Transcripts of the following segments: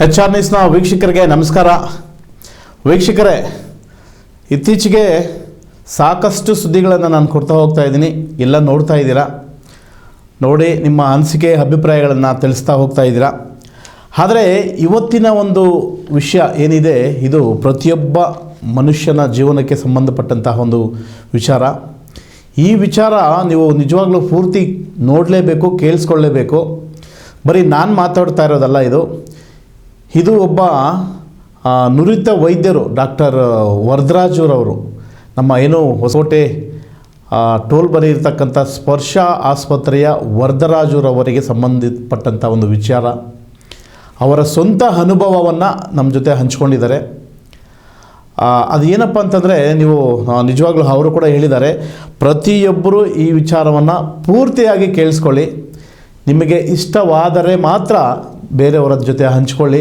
HR ನ್ಯೂಸ್ನ ವೀಕ್ಷಕರಿಗೆ ನಮಸ್ಕಾರ. ವೀಕ್ಷಕರೇ, ಇತ್ತೀಚೆಗೆ ಸಾಕಷ್ಟು ಸುದ್ದಿಗಳನ್ನು ನಾನು ಕೊಡ್ತಾ ಹೋಗ್ತಾ ಇದ್ದೀನಿ. ಎಲ್ಲ ನೋಡ್ತಾ ಇದ್ದೀರಾ, ನೋಡಿ ನಿಮ್ಮ ಅನಿಸಿಕೆ ಅಭಿಪ್ರಾಯಗಳನ್ನು ತಿಳಿಸ್ತಾ ಹೋಗ್ತಾ ಇದ್ದೀರಾ. ಆದರೆ ಇವತ್ತಿನ ಒಂದು ವಿಷಯ ಏನಿದೆ, ಇದು ಪ್ರತಿಯೊಬ್ಬ ಮನುಷ್ಯನ ಜೀವನಕ್ಕೆ ಸಂಬಂಧಪಟ್ಟಂತಹ ಒಂದು ವಿಚಾರ. ಈ ವಿಚಾರ ನೀವು ನಿಜವಾಗ್ಲೂ ಪೂರ್ತಿ ನೋಡಲೇಬೇಕು, ಕೇಳಿಸ್ಕೊಳ್ಳೇಬೇಕು. ಬರೀ ನಾನು ಮಾತಾಡ್ತಾ ಇರೋದಲ್ಲ, ಇದು ಒಬ್ಬ ನುರಿತ ವೈದ್ಯರು ಡಾಕ್ಟರ್ ವರದರಾಜರವರು ನಮ್ಮ ಹೊಸಕೋಟೆ ಟೋಲ್ ಬಳಿ ಇರತಕ್ಕಂಥ ಸ್ಪರ್ಶ ಆಸ್ಪತ್ರೆಯ ವರದರಾಜರವರಿಗೆ ಸಂಬಂಧಪಟ್ಟಂಥ ಒಂದು ವಿಚಾರ. ಅವರ ಸ್ವಂತ ಅನುಭವವನ್ನು ನಮ್ಮ ಜೊತೆ ಹಂಚ್ಕೊಂಡಿದ್ದಾರೆ. ಅದು ಏನಪ್ಪ ಅಂತಂದರೆ, ನೀವು ನಿಜವಾಗ್ಲೂ ಅವರು ಕೂಡ ಹೇಳಿದ್ದಾರೆ, ಪ್ರತಿಯೊಬ್ಬರು ಈ ವಿಚಾರವನ್ನು ಪೂರ್ತಿಯಾಗಿ ಕೇಳಿಸ್ಕೊಳ್ಳಿ, ನಿಮಗೆ ಇಷ್ಟವಾದರೆ ಮಾತ್ರ ಬೇರೆಯವರ ಜೊತೆ ಹಂಚ್ಕೊಳ್ಳಿ,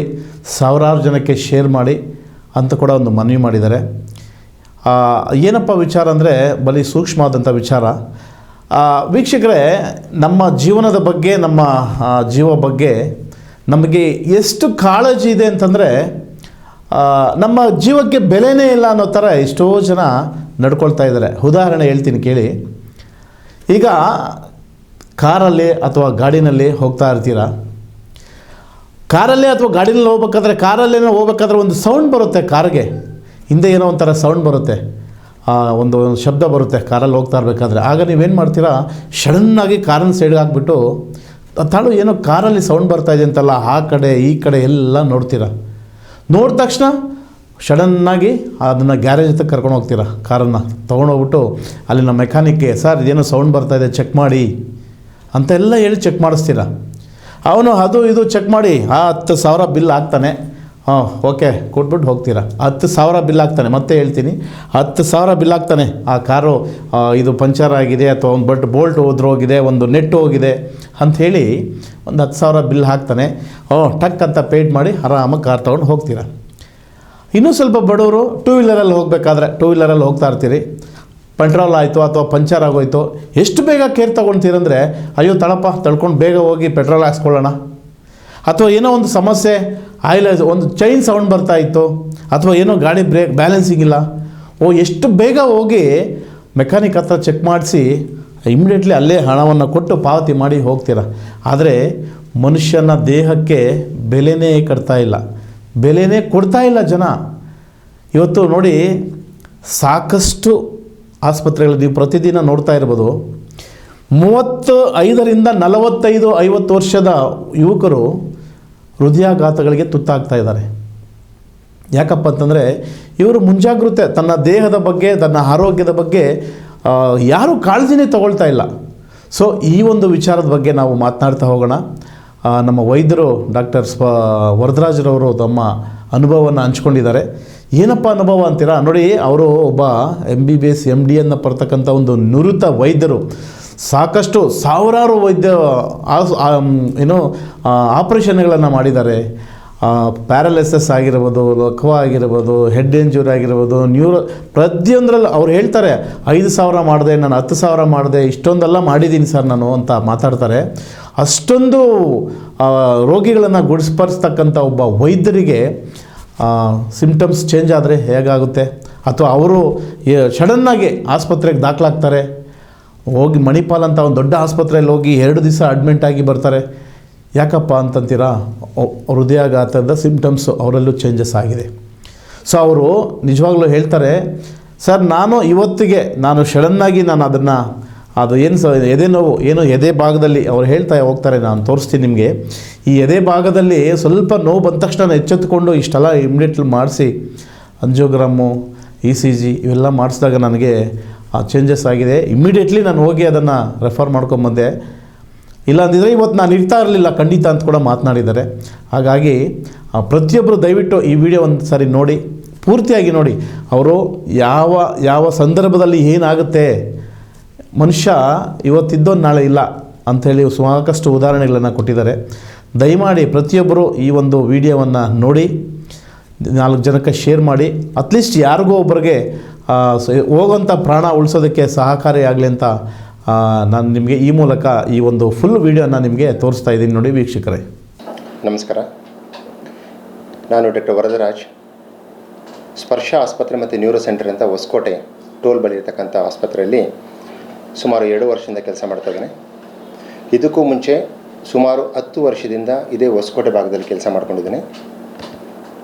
ಸಾವಿರಾರು ಜನಕ್ಕೆ ಶೇರ್ ಮಾಡಿ ಅಂತ ಕೂಡ ಒಂದು ಮನವಿ ಮಾಡಿದ್ದಾರೆ. ಏನಪ್ಪ ವಿಚಾರ ಅಂದರೆ, ಬರೀ ಸೂಕ್ಷ್ಮವಾದಂಥ ವಿಚಾರ. ವೀಕ್ಷಕರೇ, ನಮ್ಮ ಜೀವನದ ಬಗ್ಗೆ, ನಮ್ಮ ಜೀವ ಬಗ್ಗೆ ನಮಗೆ ಎಷ್ಟು ಕಾಳಜಿ ಇದೆ ಅಂತಂದರೆ, ನಮ್ಮ ಜೀವಕ್ಕೆ ಬೆಲೆನೇ ಇಲ್ಲ ಅನ್ನೋ ಥರ ಎಷ್ಟೋ ಜನ ನಡ್ಕೊಳ್ತಾ ಇದ್ದಾರೆ. ಉದಾಹರಣೆ ಹೇಳ್ತೀನಿ ಕೇಳಿ. ಈಗ ಕಾರಲ್ಲಿ ಅಥವಾ ಗಾಡಿನಲ್ಲಿ ಹೋಗ್ತಾ ಇರ್ತೀರ. ಕಾರಲ್ಲೇ ಅಥವಾ ಗಾಡಿನಲ್ಲಿ ಹೋಗ್ಬೇಕಾದ್ರೆ ಒಂದು ಸೌಂಡ್ ಬರುತ್ತೆ. ಕಾರ್ಗೆ ಹಿಂದೆ ಏನೋ ಒಂಥರ ಸೌಂಡ್ ಬರುತ್ತೆ, ಒಂದು ಶಬ್ದ ಬರುತ್ತೆ ಕಾರಲ್ಲಿ ಹೋಗ್ತಾ ಇರಬೇಕಾದ್ರೆ. ಆಗ ನೀವೇನು ಮಾಡ್ತೀರಾ, ಸಡನ್ನಾಗಿ ಕಾರನ್ನು ಸೈಡ್ಗೆ ಹಾಕ್ಬಿಟ್ಟು, ತಾಳು ಏನೋ ಕಾರಲ್ಲಿ ಸೌಂಡ್ ಬರ್ತಾಯಿದೆ ಅಂತಲ್ಲ, ಆ ಕಡೆ ಈ ಕಡೆ ಎಲ್ಲ ನೋಡ್ತೀರಾ. ನೋಡಿದ ತಕ್ಷಣ ಸಡನ್ನಾಗಿ ಅದನ್ನು ಗ್ಯಾರೇಜ್ ಹತ್ರ ಕರ್ಕೊಂಡು ಹೋಗ್ತೀರಾ. ಕಾರನ್ನು ತೊಗೊಂಡೋಗ್ಬಿಟ್ಟು ಅಲ್ಲಿನ ಮೆಕ್ಯಾನಿಕ್ಗೆ, ಸರ್ ಇದೇನೋ ಸೌಂಡ್ ಬರ್ತಾಯಿದೆ ಚೆಕ್ ಮಾಡಿ ಅಂತೆಲ್ಲ ಹೇಳಿ ಚೆಕ್ ಮಾಡಿಸ್ತೀರ. ಅವನು ಅದು ಇದು ಚೆಕ್ ಮಾಡಿ 10,000 ಬಿಲ್ ಹಾಕ್ತಾನೆ. ಓಕೆ ಕೊಟ್ಬಿಟ್ಟು ಹೋಗ್ತೀರಾ. 10,000 ಬಿಲ್ ಹಾಕ್ತಾನೆ. ಮತ್ತೆ ಹೇಳ್ತೀನಿ, 10,000 ಬಿಲ್ ಹಾಕ್ತಾನೆ. ಆ ಕಾರು ಇದು ಪಂಚರ್ ಆಗಿದೆ, ಅಥವಾ ಒಂದು ಬೋಲ್ಟ್ ಹೋಗಿದೆ, ಒಂದು ನೆಟ್ ಹೋಗಿದೆ ಅಂಥೇಳಿ ಒಂದು 10,000 ಬಿಲ್ ಹಾಕ್ತಾನೆ. ಟಕ್ ಅಂತ ಪೇಯ್ಡ್ ಮಾಡಿ ಆರಾಮಾಗಿ ಕಾರ್ ತೊಗೊಂಡು ಹೋಗ್ತೀರಾ. ಇನ್ನೂ ಸ್ವಲ್ಪ ಬಡವರು ಟೂ ವೀಲರಲ್ಲಿ ಹೋಗ್ತಾ ಇರ್ತೀರಿ. ಪೆಟ್ರೋಲ್ ಆಯಿತು ಅಥವಾ ಪಂಚರ್ ಆಗೋಯ್ತು, ಎಷ್ಟು ಬೇಗ ಕೇರ್ ತೊಗೊಳ್ತೀರಂದರೆ, ಅಯ್ಯೋ ತಳ್ಕೊಂಡು ಬೇಗ ಹೋಗಿ ಪೆಟ್ರೋಲ್ ಹಾಕ್ಸ್ಕೊಳ್ಳೋಣ. ಅಥವಾ ಏನೋ ಒಂದು ಸಮಸ್ಯೆ, ಆಯಿಲ್ ಒಂದು ಚೈನ್ ಸೌಂಡ್ ಬರ್ತಾಯಿತ್ತು, ಅಥವಾ ಏನೋ ಗಾಡಿ ಬ್ಯಾಲೆನ್ಸಿಂಗ್ ಇಲ್ಲ, ಎಷ್ಟು ಬೇಗ ಹೋಗಿ ಮೆಕ್ಯಾನಿಕ್ ಹತ್ರ ಚೆಕ್ ಮಾಡಿಸಿ ಇಮಿಡಿಯೇಟ್ಲಿ ಅಲ್ಲೇ ಹಣವನ್ನು ಕೊಟ್ಟು ಪಾವತಿ ಮಾಡಿ ಹೋಗ್ತೀರ. ಆದರೆ ಮನುಷ್ಯನ ದೇಹಕ್ಕೆ ಬೆಲೆನೇ ಕೊಡ್ತಾ ಇಲ್ಲ ಜನ. ಇವತ್ತು ನೋಡಿ, ಸಾಕಷ್ಟು ಆಸ್ಪತ್ರೆಗಳು ನೀವು ಪ್ರತಿದಿನ ನೋಡ್ತಾ ಇರ್ಬೋದು, 35ರಿಂದ 45-50 ವರ್ಷದ ಯುವಕರು ಹೃದಯಾಘಾತಗಳಿಗೆ ತುತ್ತಾಗ್ತಾ ಇದ್ದಾರೆ. ಯಾಕಪ್ಪ ಅಂತಂದರೆ, ಇವರು ಮುಂಜಾಗ್ರತೆ, ತನ್ನ ದೇಹದ ಬಗ್ಗೆ, ತನ್ನ ಆರೋಗ್ಯದ ಬಗ್ಗೆ ಯಾರೂ ಕಾಳಜಿನೇ ತಗೊಳ್ತಾ ಇಲ್ಲ. ಸೊ ಈ ಒಂದು ವಿಚಾರದ ಬಗ್ಗೆ ನಾವು ಮಾತನಾಡ್ತಾ ಹೋಗೋಣ. ನಮ್ಮ ವೈದ್ಯರು ಡಾಕ್ಟರ್ ವರದರಾಜರವರು ತಮ್ಮ ಅನುಭವವನ್ನು ಹಂಚ್ಕೊಂಡಿದ್ದಾರೆ. ಏನಪ್ಪ ಅನುಭವ ಅಂತೀರಾ? ನೋಡಿ, ಅವರು ಒಬ್ಬ MBBS MD ಪಡ್ತಕ್ಕಂಥ ಒಂದು ನುರಿತ ವೈದ್ಯರು. ಸಾಕಷ್ಟು ಸಾವಿರಾರು ಆಪರೇಷನ್ಗಳನ್ನು ಮಾಡಿದ್ದಾರೆ. ಪ್ಯಾರಲಿಸಿಸ್ ಆಗಿರ್ಬೋದು, ಲಕ್ವಾ ಆಗಿರ್ಬೋದು, ಹೆಡ್ ಇಂಜುರಿ ಆಗಿರ್ಬೋದು, ಪ್ರತಿಯೊಂದರಲ್ಲಿ ಅವ್ರು ಹೇಳ್ತಾರೆ, 5,000 ಮಾಡಿದೆ, ನಾನು 10,000 ಮಾಡಿದೆ, ಇಷ್ಟೊಂದೆಲ್ಲ ಮಾಡಿದ್ದೀನಿ ಸರ್ ನಾನು ಅಂತ ಮಾತಾಡ್ತಾರೆ. ಅಷ್ಟೊಂದು ರೋಗಿಗಳನ್ನು ಗುಡಿಸ್ಪಡಿಸ್ತಕ್ಕಂಥ ಒಬ್ಬ ವೈದ್ಯರಿಗೆ ಸಿಂಪ್ಟಮ್ಸ್ ಚೇಂಜ್ ಆದರೆ ಹೇಗಾಗುತ್ತೆ? ಅಥವಾ ಅವರು ಸಡನ್ನಾಗಿ ಆಸ್ಪತ್ರೆಗೆ ದಾಖಲಾಗ್ತಾರೆ, ಹೋಗಿ ಮಣಿಪಾಲ್ ಅಂತ ಒಂದು ದೊಡ್ಡ ಆಸ್ಪತ್ರೆಯಲ್ಲಿ ಹೋಗಿ 2 ದಿವಸ ಅಡ್ಮಿಂಟ್ ಆಗಿ ಬರ್ತಾರೆ. ಯಾಕಪ್ಪ ಅಂತಂತೀರಾ? ಹೃದಯಾಘಾತದ ಸಿಂಪ್ಟಮ್ಸು ಅವರಲ್ಲೂ ಚೇಂಜಸ್ ಆಗಿದೆ. ಸೊ ಅವರು ನಿಜವಾಗ್ಲೂ ಹೇಳ್ತಾರೆ, ಸರ್ ಇವತ್ತಿಗೆ ಸಡನ್ನಾಗಿ ಅದು ಎದೆ ನೋವು, ಎದೆ ಭಾಗದಲ್ಲಿ ಅವ್ರು ಹೇಳ್ತಾ ಹೋಗ್ತಾರೆ, ನಾನು ತೋರಿಸ್ತೀನಿ ನಿಮಗೆ. ಈ ಎದೆ ಭಾಗದಲ್ಲಿ ಸ್ವಲ್ಪ ನೋವು ಬಂದ ತಕ್ಷಣ ಎಚ್ಚೆತ್ತುಕೊಂಡು ಇಷ್ಟೆಲ್ಲ ಇಮಿಡಿಯೇಟ್ಲಿ ಮಾಡಿಸಿ ಅಂಜಿಯೋಗ್ರಾಮು, ECG ಇವೆಲ್ಲ ಮಾಡಿಸಿದಾಗ ನನಗೆ ಚೇಂಜಸ್ ಆಗಿದೆ. ಇಮ್ಮಿಡಿಯೇಟ್ಲಿ ನಾನು ಹೋಗಿ ಅದನ್ನು ರೆಫರ್ ಮಾಡ್ಕೊಂಬಂದೆ. ಇಲ್ಲ ಅಂದಿದ್ರೆ ಇವತ್ತು ನಾನು ಇರ್ತಾ ಇರಲಿಲ್ಲ ಖಂಡಿತ ಅಂತ ಕೂಡ ಮಾತನಾಡಿದ್ದಾರೆ. ಹಾಗಾಗಿ ಪ್ರತಿಯೊಬ್ಬರು ದಯವಿಟ್ಟು ಈ ವಿಡಿಯೋ ಒಂದು ಸಾರಿ ನೋಡಿ, ಪೂರ್ತಿಯಾಗಿ ನೋಡಿ. ಅವರು ಯಾವ ಸಂದರ್ಭದಲ್ಲಿ ಏನಾಗುತ್ತೆ, ಮನುಷ್ಯ ಇವತ್ತಿದ್ದೋ ನಾಳೆ ಇಲ್ಲ ಅಂಥೇಳಿ ಸಾಕಷ್ಟು ಉದಾಹರಣೆಗಳನ್ನು ಕೊಟ್ಟಿದ್ದಾರೆ. ದಯಮಾಡಿ ಪ್ರತಿಯೊಬ್ಬರು ಈ ಒಂದು ವಿಡಿಯೋವನ್ನು ನೋಡಿ 4 ಜನಕ್ಕೆ ಶೇರ್ ಮಾಡಿ. ಅಟ್ಲೀಸ್ಟ್ ಯಾರಿಗೋ ಒಬ್ಬರಿಗೆ ಹೋಗೋಂಥ ಪ್ರಾಣ ಉಳಿಸೋದಕ್ಕೆ ಸಹಕಾರಿಯಾಗಲಿ ಅಂತ ನಾನು ನಿಮಗೆ ಈ ಮೂಲಕ ಈ ಒಂದು ಫುಲ್ ವಿಡಿಯೋನ ನಿಮಗೆ ತೋರಿಸ್ತಾ ಇದ್ದೀನಿ. ನೋಡಿ ವೀಕ್ಷಕರೇ, ನಮಸ್ಕಾರ. ನಾನು ಡಾಕ್ಟರ್ ವರದರಾಜ್, ಸ್ಪರ್ಶ ಆಸ್ಪತ್ರೆ ಮತ್ತು ನ್ಯೂರೋ ಸೆಂಟರ್ ಅಂತ ಹೊಸಕೋಟೆ ಟೋಲ್ ಬಳಿ ಇರತಕ್ಕಂಥ ಆಸ್ಪತ್ರೆಯಲ್ಲಿ ಸುಮಾರು 2 ವರ್ಷದಿಂದ ಕೆಲಸ ಮಾಡ್ತಾಯಿದ್ದೇನೆ. ಇದಕ್ಕೂ ಮುಂಚೆ ಸುಮಾರು 10 ವರ್ಷದಿಂದ ಇದೇ ಹೊಸಕೋಟೆ ಭಾಗದಲ್ಲಿ ಕೆಲಸ ಮಾಡ್ಕೊಂಡಿದ್ದೇನೆ.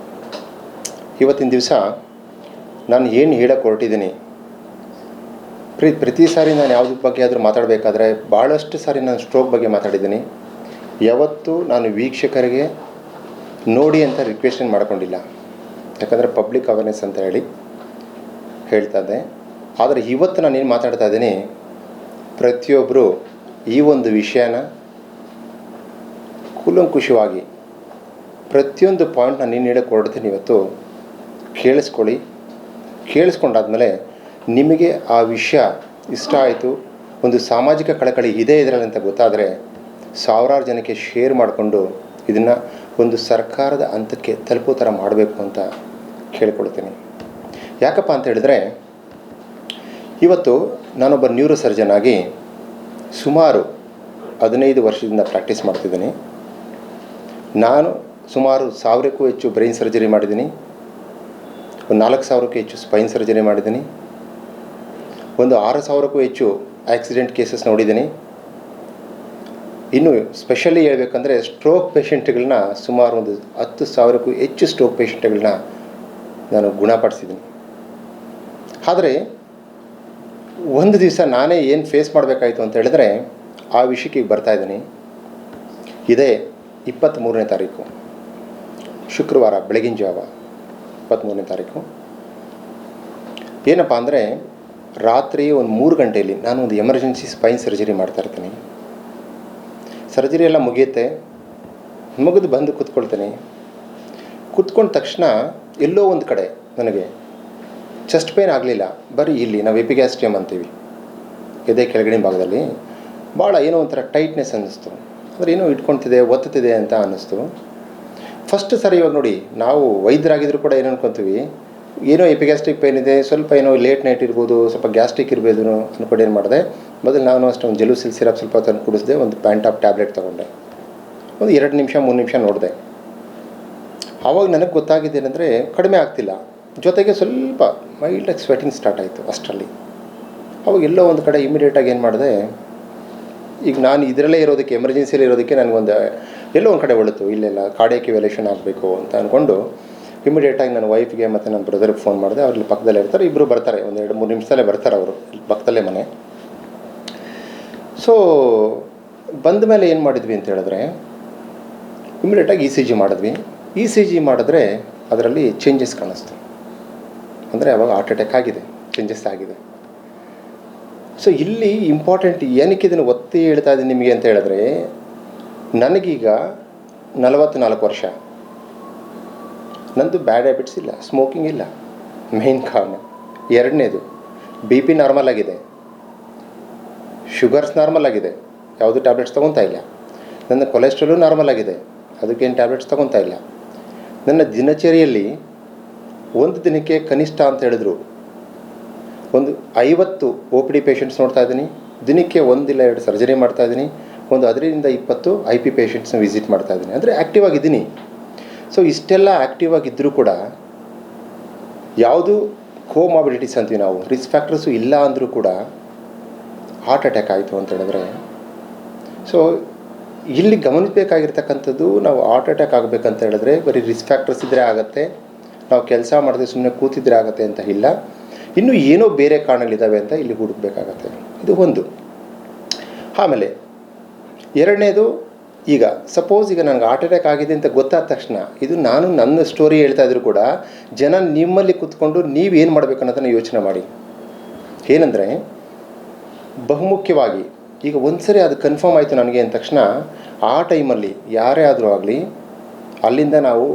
ಇವತ್ತಿನ ದಿವಸ ನಾನು ಏನು ಹೇಳಕ್ಕೆ ಹೊರಟಿದ್ದೀನಿ, ಪ್ರತಿ ಸಾರಿ ನಾನು ಯಾವುದ್ರ ಬಗ್ಗೆ ಆದರೂ ಮಾತಾಡಬೇಕಾದ್ರೆ ಭಾಳಷ್ಟು ಸಾರಿ ನಾನು ಸ್ಟ್ರೋಕ್ ಬಗ್ಗೆ ಮಾತಾಡಿದ್ದೀನಿ. ಯಾವತ್ತೂ ನಾನು ವೀಕ್ಷಕರಿಗೆ ನೋಡಿ ಅಂತ ರಿಕ್ವೆಸ್ಟ್ ಮಾಡ್ಕೊಂಡಿಲ್ಲ, ಯಾಕಂದರೆ ಪಬ್ಲಿಕ್ ಅವೇರ್ನೆಸ್ ಅಂತ ಹೇಳ್ತಾ ಇದ್ದೆ. ಆದರೆ ಇವತ್ತು ನಾನು ಏನು ಮಾತಾಡ್ತಾ ಇದ್ದೀನಿ, ಪ್ರತಿಯೊಬ್ಬರು ಈ ಒಂದು ವಿಷಯನ ಕೂಲಂಕುಷವಾಗಿ ಪ್ರತಿಯೊಂದು ಪಾಯಿಂಟ್ ನಾನು ಏನು ಹೇಳಕ್ಕೆ ಹೊರಡ್ತೀನಿ ಇವತ್ತು ಕೇಳಿಸ್ಕೊಳ್ಳಿ. ಕೇಳಿಸ್ಕೊಂಡಾದ್ಮೇಲೆ ನಿಮಗೆ ಆ ವಿಷಯ ಇಷ್ಟ ಆಯಿತು, ಒಂದು ಸಾಮಾಜಿಕ ಕಳಕಳಿ ಇದೆ ಇದರಲ್ಲಿ ಅಂತ ಗೊತ್ತಾದರೆ ಸಾವಿರಾರು ಜನಕ್ಕೆ ಶೇರ್ ಮಾಡಿಕೊಂಡು ಇದನ್ನು ಒಂದು ಸರ್ಕಾರದ ಹಂತಕ್ಕೆ ತಲುಪೋ ಥರ ಮಾಡಬೇಕು ಅಂತ ಕೇಳ್ಕೊಳ್ತೀನಿ. ಯಾಕಪ್ಪ ಅಂತ ಹೇಳಿದ್ರೆ, ಇವತ್ತು ನಾನೊಬ್ಬ ನ್ಯೂರೋ ಸರ್ಜನ್ ಆಗಿ ಸುಮಾರು 15 ವರ್ಷದಿಂದ ಪ್ರಾಕ್ಟೀಸ್ ಮಾಡ್ತಿದ್ದೀನಿ. ನಾನು ಸುಮಾರು 1000ಕ್ಕೂ ಹೆಚ್ಚು ಬ್ರೈನ್ ಸರ್ಜರಿ ಮಾಡಿದ್ದೀನಿ, ಒಂದು 4000ಕ್ಕೂ ಹೆಚ್ಚು ಸ್ಪೈನ್ ಸರ್ಜರಿ ಮಾಡಿದ್ದೀನಿ, ಒಂದು 6000ಕ್ಕೂ ಹೆಚ್ಚು ಆಕ್ಸಿಡೆಂಟ್ ಕೇಸಸ್ ನೋಡಿದ್ದೀನಿ. ಇನ್ನು ಸ್ಪೆಷಲಿ ಹೇಳ್ಬೇಕಂದ್ರೆ ಸ್ಟ್ರೋಕ್ ಪೇಷಂಟ್ಗಳನ್ನ ಸುಮಾರು ಒಂದು 10,000ಕ್ಕೂ ಹೆಚ್ಚು ಸ್ಟ್ರೋಕ್ ಪೇಷಂಟ್ಗಳನ್ನ ನಾನು ಗುಣಪಡಿಸಿದ್ದೀನಿ. ಆದರೆ ಒಂದು ದಿವಸ ನಾನೇ ಏನು ಫೇಸ್ ಮಾಡಬೇಕಾಯಿತು ಅಂತ ಹೇಳಿದ್ರೆ ಆ ವಿಷಯಕ್ಕೆ ಈಗ ಬರ್ತಾಯಿದ್ದೀನಿ. ಇದೇ 23ನೇ ತಾರೀಕು ಶುಕ್ರವಾರ ಬೆಳಗಿನ ಜಾವ 23ನೇ ತಾರೀಕು. ಏನಪ್ಪ ಅಂದರೆ ರಾತ್ರಿ ಒಂದು 3 ಗಂಟೆಯಲ್ಲಿ ನಾನು ಒಂದು ಎಮರ್ಜೆನ್ಸಿ ಸ್ಪೈನ್ ಸರ್ಜರಿ ಮಾಡ್ತಾಯಿರ್ತೀನಿ. ಸರ್ಜರಿ ಎಲ್ಲ ಮುಗಿಯುತ್ತೆ, ಮುಗಿದು ಬಂದು ಕೂತ್ಕೊಳ್ತೀನಿ. ಕೂತ್ಕೊಂಡ ತಕ್ಷಣ ಎಲ್ಲೋ ಒಂದು ಕಡೆ ನನಗೆ ಚೆಸ್ಟ್ ಪೇನ್ ಆಗಲಿಲ್ಲ, ಬರೀ ಇಲ್ಲಿ ನಾವು ಎಪಿಗ್ಯಾಸ್ಟ್ರಿಯಮ್ ಅಂತೀವಿ, ಎದೆ ಕೆಳಗಡೆ ಭಾಗದಲ್ಲಿ ಭಾಳ ಏನೋ ಒಂಥರ ಟೈಟ್ನೆಸ್ ಅನ್ನಿಸ್ತು. ಅಂದರೆ ಏನೋ ಇಟ್ಕೊಳ್ತಿದೆ, ಒತ್ತುತ್ತಿದೆ ಅಂತ ಅನ್ನಿಸ್ತು. ಫಸ್ಟ್ ಸರಿ ಇವಾಗ ನೋಡಿ, ನಾವು ವೈದ್ಯರಾಗಿದ್ದರೂ ಕೂಡ ಏನು ಅನ್ಕೊತೀವಿ, ಏನೋ ಎಪಿಗ್ಯಾಸ್ಟ್ರಿಕ್ ಪೇನ್ ಇದೆ, ಸ್ವಲ್ಪ ಏನೋ ಲೇಟ್ ನೈಟ್ ಇರ್ಬೋದು, ಸ್ವಲ್ಪ ಗ್ಯಾಸ್ಟ್ರಿಕ್ ಇರ್ಬೋದು ಅಂದ್ಕೊಂಡು ಏನು ಮಾಡಿದೆ, ಮೊದಲು ನಾನು ಅಷ್ಟು ಒಂದು ಜೆಲುಸಿಲ್ ಸಿರಪ್ ಸ್ವಲ್ಪ ತಂದು ಕುಡಿಸಿದೆ, ಒಂದು ಪ್ಯಾಂಟಾಪ್ ಟ್ಯಾಬ್ಲೆಟ್ ತೊಗೊಂಡೆ, ಒಂದು 2 ನಿಮಿಷ 3 ನಿಮಿಷ ನೋಡಿದೆ. ಆವಾಗ ನನಗೆ ಗೊತ್ತಾಗಿದ್ದೇನೆಂದರೆ ಕಡಿಮೆ ಆಗ್ತಿಲ್ಲ, ಜೊತೆಗೆ ಸ್ವಲ್ಪ ಮೈಲ್ಡಾಗಿ ಸ್ವೆಟಿಂಗ್ ಸ್ಟಾರ್ಟ್ ಆಯಿತು. ಅಷ್ಟರಲ್ಲಿ ಅವಾಗ ಎಲ್ಲೋ ಒಂದು ಕಡೆ ಇಮಿಡಿಯೇಟಾಗಿ ಏನು ಮಾಡಿದೆ, ಈಗ ನಾನು ಇದರಲ್ಲೇ ಇರೋದಕ್ಕೆ ಎಮರ್ಜೆನ್ಸಿಯಲ್ಲಿ ಇರೋದಕ್ಕೆ ನನಗೊಂದು ಎಲ್ಲೋ ಒಂದು ಕಡೆ ಹೊಳಿತು, ಇಲ್ಲೆಲ್ಲ ಕಾರ್ಡಿಯಾಕ್ ಇವ್ಯಾಲ್ಯೂಷನ್ ಆಗಬೇಕು ಅಂತ ಅಂದ್ಕೊಂಡು ಇಮಿಡಿಯೇಟಾಗಿ ನನ್ನ ವೈಫ್ಗೆ ಮತ್ತು ನನ್ನ ಬ್ರದರ್ಗೆ ಫೋನ್ ಮಾಡಿದೆ. ಅವ್ರಲ್ಲಿ ಪಕ್ಕದಲ್ಲೇ ಇರ್ತಾರೆ, ಇಬ್ಬರು ಬರ್ತಾರೆ, ಒಂದು 2-3 ನಿಮಿಷದಲ್ಲೇ ಬರ್ತಾರೆ ಅವರು, ಇಲ್ಲಿ ಪಕ್ಕದಲ್ಲೇ ಮನೆ. ಸೊ ಬಂದ ಮೇಲೆ ಏನು ಮಾಡಿದ್ವಿ ಅಂತ ಹೇಳಿದ್ರೆ ಇಮಿಡಿಯೇಟಾಗಿ ECG ಮಾಡಿದ್ವಿ. ECG ಮಾಡಿದ್ರೆ ಅದರಲ್ಲಿ ಚೇಂಜಸ್ ಕಾಣಿಸ್ತು, ಅಂದರೆ ಅವಾಗ ಹಾರ್ಟ್ ಅಟ್ಯಾಕ್ ಆಗಿದೆ, ಚೇಂಜಸ್ ಆಗಿದೆ. ಸೊ ಇಲ್ಲಿ ಇಂಪಾರ್ಟೆಂಟ್ ಏನಕ್ಕೆ ಇದನ್ನು ಒತ್ತಿ ಹೇಳ್ತಾ ಇದ್ದೀನಿ ನಿಮಗೆ ಅಂತ ಹೇಳಿದ್ರೆ, ನನಗೀಗ 44 ವರ್ಷ, ನಂದು ಬ್ಯಾಡ್ ಹ್ಯಾಬಿಟ್ಸ್ ಇಲ್ಲ, ಸ್ಮೋಕಿಂಗ್ ಇಲ್ಲ, ಮೇನ್ ಕಾರಣ. ಎರಡನೇದು BP ನಾರ್ಮಲ್ ಆಗಿದೆ, ಶುಗರ್ಸ್ ನಾರ್ಮಲ್ ಆಗಿದೆ, ಯಾವುದು ಟ್ಯಾಬ್ಲೆಟ್ಸ್ ತೊಗೊತಾ ಇಲ್ಲ. ನನ್ನ ಕೊಲೆಸ್ಟ್ರಾಲು ನಾರ್ಮಲ್ ಆಗಿದೆ, ಅದಕ್ಕೇನು ಟ್ಯಾಬ್ಲೆಟ್ಸ್ ತೊಗೊತಾ ಇಲ್ಲ. ನನ್ನ ದಿನಚರಿಯಲ್ಲಿ ಒಂದು ದಿನಕ್ಕೆ ಕನಿಷ್ಠ ಅಂತ ಹೇಳಿದ್ರು ಒಂದು 50 OPD ಪೇಷಂಟ್ಸ್ ನೋಡ್ತಾ ಇದ್ದೀನಿ, ದಿನಕ್ಕೆ 1 ಇಲ್ಲ 2 ಸರ್ಜರಿ ಮಾಡ್ತಾಯಿದ್ದೀನಿ, ಒಂದು 10ರಿಂದ 20 IP ಪೇಷಂಟ್ಸ್ನ ವಿಸಿಟ್ ಮಾಡ್ತಾಯಿದ್ದೀನಿ. ಅಂದರೆ ಆ್ಯಕ್ಟಿವ್ ಆಗಿದ್ದೀನಿ. ಸೊ ಇಷ್ಟೆಲ್ಲ ಆ್ಯಕ್ಟಿವ್ ಆಗಿದ್ದರೂ ಕೂಡ ಯಾವುದು ಕೋಮಾಬಿಲಿಟೀಸ್ ಅಂತೀವಿ ನಾವು, ರಿಸ್ಕ್ ಫ್ಯಾಕ್ಟರ್ಸು ಇಲ್ಲ ಅಂದರೂ ಕೂಡ ಹಾರ್ಟ್ ಅಟ್ಯಾಕ್ ಆಯಿತು ಅಂತ ಹೇಳಿದ್ರೆ, ಸೊ ಇಲ್ಲಿ ಗಮನಿಸಬೇಕಾಗಿರ್ತಕ್ಕಂಥದ್ದು, ನಾವು ಹಾರ್ಟ್ ಅಟ್ಯಾಕ್ ಆಗಬೇಕಂತ ಹೇಳಿದ್ರೆ ಬರೀ ರಿಸ್ಕ್ ಫ್ಯಾಕ್ಟರ್ಸ್ ಇದ್ದರೆ ಆಗುತ್ತೆ, ನಾವು ಕೆಲಸ ಮಾಡಿದ್ರೆ ಸುಮ್ಮನೆ ಕೂತಿದ್ರೆ ಆಗುತ್ತೆ ಅಂತ ಇಲ್ಲ, ಇನ್ನೂ ಏನೋ ಬೇರೆ ಕಾರಣಗಳಿದ್ದಾವೆ ಅಂತ ಇಲ್ಲಿ ಹುಡುಕಬೇಕಾಗತ್ತೆ. ಇದು ಒಂದು. ಆಮೇಲೆ ಎರಡನೇದು, ಈಗ ಸಪೋಸ್ ಈಗ ನನಗೆ ಹಾರ್ಟ್ ಅಟ್ಯಾಕ್ ಆಗಿದೆ ಅಂತ ಗೊತ್ತಾದ ತಕ್ಷಣ, ಇದು ನಾನು ನನ್ನ ಸ್ಟೋರಿ ಹೇಳ್ತಾ ಇದ್ರು ಕೂಡ ಜನ ನಿಮ್ಮಲ್ಲಿ ಕೂತ್ಕೊಂಡು ನೀವೇನು ಮಾಡಬೇಕು ಅನ್ನೋದನ್ನು ಯೋಚನೆ ಮಾಡಿ. ಏನಂದರೆ ಬಹುಮುಖ್ಯವಾಗಿ ಈಗ ಒಂದು ಸರಿ ಅದು ಕನ್ಫರ್ಮ್ ಆಯಿತು ನನಗೆ ಅಂದ ತಕ್ಷಣ, ಆ ಟೈಮಲ್ಲಿ ಯಾರೇ ಆದರೂ ಆಗಲಿ ಅಲ್ಲಿಂದ ನಾವು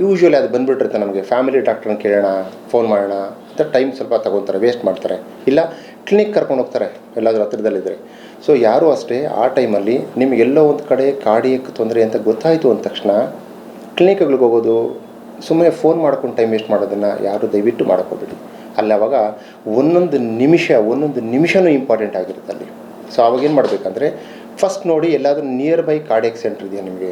ಯೂಶ್ವಲಿ ಅದು ಬಂದುಬಿಟ್ಟಿರುತ್ತೆ ನಮಗೆ, ಫ್ಯಾಮಿಲಿ ಡಾಕ್ಟ್ರನ್ನ ಕೇಳೋಣ, ಫೋನ್ ಮಾಡೋಣ ಅಂತ ಟೈಮ್ ಸ್ವಲ್ಪ ತಗೊತಾರೆ, ವೇಸ್ಟ್ ಮಾಡ್ತಾರೆ, ಇಲ್ಲ ಕ್ಲಿನಿಕ್ ಕರ್ಕೊಂಡು ಹೋಗ್ತಾರೆ ಎಲ್ಲಾದರೂ ಹತ್ರದಲ್ಲಿದ್ದರೆ. ಸೊ ಯಾರೂ ಅಷ್ಟೇ ಆ ಟೈಮಲ್ಲಿ ನಿಮಗೆಲ್ಲೋ ಒಂದು ಕಡೆ ಕಾರ್ಡಿಯಕ್ ತೊಂದರೆ ಅಂತ ಗೊತ್ತಾಯಿತು ಅಂದ ತಕ್ಷಣ ಕ್ಲಿನಿಕ್ಗಳಿಗೆ ಹೋಗೋದು, ಸುಮ್ಮನೆ ಫೋನ್ ಮಾಡ್ಕೊಂಡು ಟೈಮ್ ವೇಸ್ಟ್ ಮಾಡೋದನ್ನು ಯಾರು ದಯವಿಟ್ಟು ಮಾಡೋಕ್ಕೋಗ್ಬೇಡಿ. ಅಲ್ಲಿ ಆವಾಗ ಒಂದೊಂದು ನಿಮಿಷನೂ ಇಂಪಾರ್ಟೆಂಟ್ ಆಗಿರುತ್ತೆ ಅಲ್ಲಿ. ಸೊ ಆವಾಗೇನು ಮಾಡಬೇಕಂದ್ರೆ, ಫಸ್ಟ್ ನೋಡಿ ಎಲ್ಲಾದರೂ ನಿಯರ್ ಬೈ ಕಾರ್ಡಿಯಕ್ ಸೆಂಟ್ರ್ ಇದೆಯಾ ನಿಮಗೆ,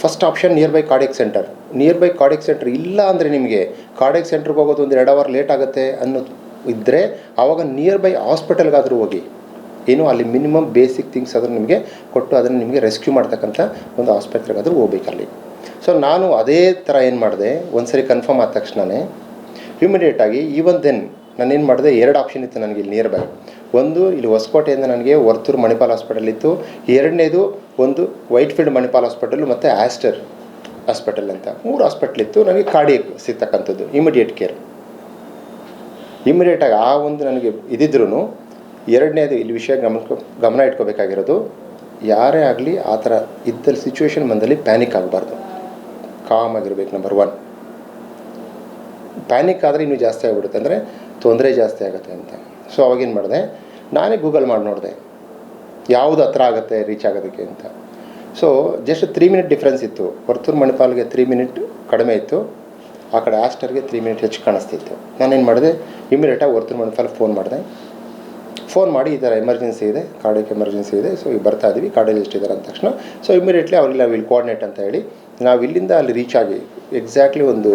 first option near by cardiac centre. Near by cardiac centre ಇಲ್ಲ ಅಂದರೆ ನಿಮಗೆ ಕಾರ್ಡಿಯಕ್ ಸೆಂಟ್ರಿಗೆ ಹೋಗೋದು ಒಂದು 2 ಅವರ್ ಲೇಟ್ ಆಗುತ್ತೆ ಅನ್ನೋದು ಇದ್ದರೆ ಆವಾಗ ನಿಯರ್ ಬೈ ಹಾಸ್ಪಿಟಲ್ಗಾದರೂ ಹೋಗಿ. ಏನು ಅಲ್ಲಿ ಮಿನಿಮಮ್ ಬೇಸಿಕ್ ಥಿಂಗ್ಸ್ ಅದನ್ನು ನಿಮಗೆ ಕೊಟ್ಟು ಅದನ್ನು ನಿಮಗೆ ರೆಸ್ಕ್ಯೂ ಮಾಡ್ತಕ್ಕಂಥ ಒಂದು ಆಸ್ಪತ್ರೆಗಾದರೂ ಹೋಗ್ಬೇಕಲ್ಲಿ. ಸೊ ನಾನು ಅದೇ ಥರ ಏನು ಮಾಡಿದೆ, ಒಂದು ಸರಿ ಕನ್ಫರ್ಮ್ ಆದ ತಕ್ಷಣವೇ ಇಮಿಡಿಯೇಟಾಗಿ ಈವನ್ ದೆನ್ ನಾನೇನು ಮಾಡಿದೆ, 2 ಆಪ್ಷನ್ ಇತ್ತು ನನಗೆ ಇಲ್ಲಿ ನಿಯರ್ ಬೈ. ಒಂದು ಇಲ್ಲಿ ಹೊಸಕೋಟೆಯಿಂದ ನನಗೆ ವರ್ತೂರು ಮಣಿಪಾಲ್ ಹಾಸ್ಪಿಟಲ್ ಇತ್ತು, ಎರಡನೇದು ಒಂದು ವೈಟ್ಫೀಲ್ಡ್ ಮಣಿಪಾಲ್ ಹಾಸ್ಪಿಟಲ್ ಮತ್ತು ಆಸ್ಟರ್ ಹಾಸ್ಪಿಟಲ್ ಅಂತ 3 ಹಾಸ್ಪಿಟ್ಲ್ ಇತ್ತು. ನನಗೆ ಕಾರ್ಡಿಯಕ್ ಸಿಗ್ತಕ್ಕಂಥದ್ದು ಇಮಿಡಿಯೇಟ್ ಕೇರ್. ಇಮಿಡಿಯೇಟಾಗಿ ಆ ಒಂದು ನನಗೆ ಇದ್ದಿದ್ರೂ ಎರಡನೇದು ಇಲ್ಲಿ ವಿಷಯ ಗಮನ ಇಟ್ಕೋಬೇಕಾಗಿರೋದು, ಯಾರೇ ಆಗಲಿ ಆ ಥರ ಇದ್ದಲ್ಲಿ ಸಿಚುವೇಶನ್ ಬಂದಲ್ಲಿ ಪ್ಯಾನಿಕ್ ಆಗಬಾರ್ದು, ಕಾಮ್ ಆಗಿರ್ಬೇಕು. ನಂಬರ್ 1, ಪ್ಯಾನಿಕ್ ಆದರೆ ಇನ್ನೂ ಜಾಸ್ತಿ ಆಗಿಬಿಡುತ್ತೆ, ಅಂದರೆ ತೊಂದರೆ ಜಾಸ್ತಿ ಆಗುತ್ತೆ ಅಂತ. ಸೊ ಅವಾಗೇನು ಮಾಡಿದೆ, ನಾನೇ ಗೂಗಲ್ ಮಾಡಿ ನೋಡಿದೆ ಯಾವುದು ಹತ್ರ ಆಗುತ್ತೆ ರೀಚ್ ಆಗೋದಕ್ಕೆ ಅಂತ. ಸೊ ಜಸ್ಟ್ 3 ಮಿನಿಟ್ ಡಿಫ್ರೆನ್ಸ್ ಇತ್ತು. ವರ್ತೂರು ಮಣಿಪಾಲ್ಗೆ 3 ಮಿನಿಟ್ ಕಡಿಮೆ ಇತ್ತು, ಆ ಕಡೆ ಆಸ್ಟರ್ಗೆ 3 ಮಿನಿಟ್ ಹೆಚ್ಚು ಕಾಣಿಸ್ತಿತ್ತು. ನಾನೇನು ಮಾಡಿದೆ, ಇಮಿಡಿಯೇಟಾಗಿ ವರ್ತೂರು ಮಣಿಪಾಲ್ಗೆ ಫೋನ್ ಮಾಡಿ ಈ ಥರ ಎಮರ್ಜೆನ್ಸಿ ಇದೆ, ಕಾರ್ಡಿಯಕ್ ಎಮರ್ಜೆನ್ಸಿ ಇದೆ, ಸೊ ಈಗ ಬರ್ತಾ ಇದ್ದೀವಿ, ಕಾರ್ಡಿಯಾಲಜಿಸ್ಟ್ ಇದ್ದಾರೆ ಅಂದ ತಕ್ಷಣ ಸೊ ಇಮಿಡಿಯೇಟ್ಲಿ ಅವ್ರಿಗೆ ನಾವು ಇಲ್ಲಿ ಕೋಆರ್ಡಿನೇಟ್ ಅಂತ ಹೇಳಿ ನಾವು ಇಲ್ಲಿಂದ ಅಲ್ಲಿ ರೀಚ್ ಆಗಿ ಎಕ್ಸಾಕ್ಟ್ಲಿ ಒಂದು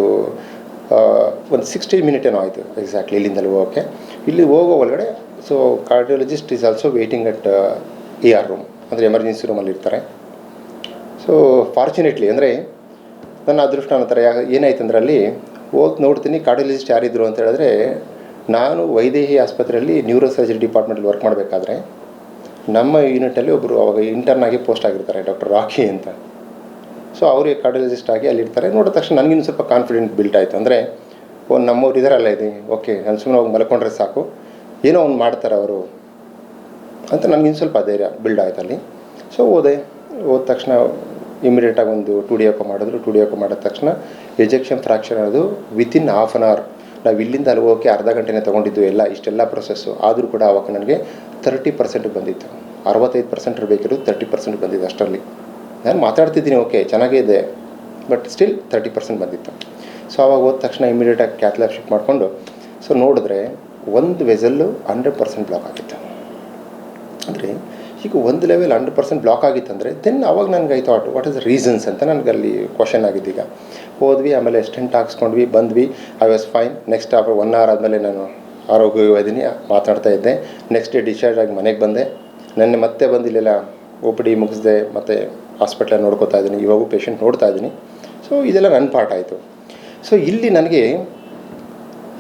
60 ಮಿನಿಟ್ ಏನೋ ಆಯಿತು ಎಕ್ಸಾಕ್ಟ್ಲಿ ಇಲ್ಲಿಂದಲ್ಲಿ ಹೋಗೋಕ್ಕೆ. ಇಲ್ಲಿ ಹೋಗೋ ಒಳಗಡೆ so cardiologist is also waiting at ER room, ಅಂದರೆ ಎಮರ್ಜೆನ್ಸಿ ರೂಮಲ್ಲಿ ಇರ್ತಾರೆ. ಸೊ ಫಾರ್ಚುನೇಟ್ಲಿ ಅಂದರೆ ನನ್ನ ಅದೃಷ್ಟ ಅನ್ನೋ ಥರ ಏನಾಯ್ತು ಅಂದರೆ ಅಲ್ಲಿ ಹೋಗಿ ನೋಡ್ತೀನಿ ಕಾರ್ಡಿಯಾಲಜಿಸ್ಟ್ ಯಾರಿದ್ರು ಅಂತ ಹೇಳಿದ್ರೆ, ನಾನು ವೈದೇಹಿ ಆಸ್ಪತ್ರೆಯಲ್ಲಿ ನ್ಯೂರೋ ಸರ್ಜರಿ ಡಿಪಾರ್ಟ್ಮೆಂಟಲ್ಲಿ ವರ್ಕ್ ಮಾಡಬೇಕಾದ್ರೆ ನಮ್ಮ ಯೂನಿಟಲ್ಲಿ ಒಬ್ಬರು ಅವಾಗ ಇಂಟರ್ನಾಗಿ ಪೋಸ್ಟ್ ಆಗಿರ್ತಾರೆ, ಡಾಕ್ಟರ್ ರಾಕಿ ಅಂತ. ಸೊ ಅವರಿಗೆ ಕಾರ್ಡಿಯಾಲಜಿಸ್ಟ್ ಆಗಿ ಅಲ್ಲಿರ್ತಾರೆ. ನೋಡಿದ ತಕ್ಷಣ ನನಗಿನ್ನು ಸ್ವಲ್ಪ ಕಾನ್ಫಿಡೆಂಟ್ ಬಿಲ್ಟ್ ಆಯಿತು. ಅಂದರೆ ನಮ್ಮವ್ರು ಇದಾರಲ್ಲ ಇದೆ, ಓಕೆ ನಾನು ಸುಮ್ಮನೆ ಹೋಗಿ ಮಲ್ಕೊಂಡ್ರೆ ಸಾಕು, ಏನೋ ಒಂದು ಮಾಡ್ತಾರೆ ಅವರು ಅಂತ ನನಗಿನ್ನು ಸ್ವಲ್ಪ ಧೈರ್ಯ ಬಿಲ್ಡ್ ಆಯ್ತು ಅಲ್ಲಿ. ಸೊ ಹೋದ ತಕ್ಷಣ ಇಮಿಡಿಯೇಟಾಗಿ ಒಂದು 2D ಎಕೋ ಮಾಡಿದ್ರು. 2D ಎಕೋ ಮಾಡಿದ ತಕ್ಷಣ ಎಜೆಕ್ಷನ್ ಫ್ರ್ಯಾಕ್ಷನ್ ಅದು ವಿತಿನ್ ಹಾಫ್ ಆನ್ ಅವರ್. ನಾವು ಇಲ್ಲಿಂದ ಅಲ್ಲಿ ಹೋಗೋಕ್ಕೆ ಅರ್ಧ ಗಂಟೆನೇ ತೊಗೊಂಡಿದ್ದು ಇಷ್ಟೆಲ್ಲ ಪ್ರೊಸೆಸ್ಸು. ಆದರೂ ಕೂಡ ಅವಾಗ ನನಗೆ 30% ಬಂದಿತ್ತು. 65% ಇರಬೇಕಿರೋದು 30% ಬಂದಿದ್ದು ಅಷ್ಟರಲ್ಲಿ. ನಾನು ಮಾತಾಡ್ತಿದ್ದೀನಿ, ಓಕೆ ಚೆನ್ನಾಗೇ ಇದೆ, ಬಟ್ ಸ್ಟಿಲ್ 30% ಬಂದಿತ್ತು. ಸೊ ಅವಾಗ ಹೋದ ತಕ್ಷಣ ಇಮಿಡಿಯೇಟಾಗಿ ಕ್ಯಾಥ್ಲ್ಯಾಬ್ ಶಿಫ್ಟ್ ಮಾಡಿಕೊಂಡು ಸೊ ನೋಡಿದ್ರೆ ಒಂದು ವೆಸಲ್ಲು 100% ಬ್ಲಾಕ್ ಆಗಿತ್ತು. ಅಂದರೆ ಈಗ ಒಂದು ಲೆವೆಲ್ 100% ಬ್ಲಾಕ್ ಆಗಿತ್ತಂದರೆ ದೆನ್ ಅವಾಗ ನನಗೆ I thought what is the reasons ಅಂತ ನನಗೆ ಅಲ್ಲಿ ಕ್ವಶನ್ ಆಗಿದ್ದು. ಈಗ ಹೋದ್ವಿ, ಆಮೇಲೆ ಸ್ಟೆಂಟ್ ಹಾಕ್ಸ್ಕೊಂಡ್ವಿ, ಬಂದ್ವಿ, I was fine. Next after 1 hour ಆದಮೇಲೆ ನಾನು ಆರೋಗ್ಯವಾಗಿದ್ದೀನಿ, ಮಾತನಾಡ್ತಾ ಇದ್ದೆ. ನೆಕ್ಸ್ಟ್ ಡೇ ಡಿಸ್ಚಾರ್ಜ್ ಆಗಿ ಮನೆಗೆ ಬಂದೆ. ನೆನ್ನೆ ಮತ್ತೆ ಬಂದು ಇಲ್ಲೆಲ್ಲ OPD ಮುಗಿಸ್ದೆ, ಮತ್ತು ಹಾಸ್ಪಿಟ್ಲಲ್ಲಿ ನೋಡ್ಕೋತಾ ಇದ್ದೀನಿ, ಇವಾಗೂ ಪೇಷಂಟ್ ನೋಡ್ತಾ ಇದ್ದೀನಿ. ಸೊ ಇದೆಲ್ಲ ನನ್ನ ಪಾಠ ಆಯಿತು. ಸೊ ಇಲ್ಲಿ ನನಗೆ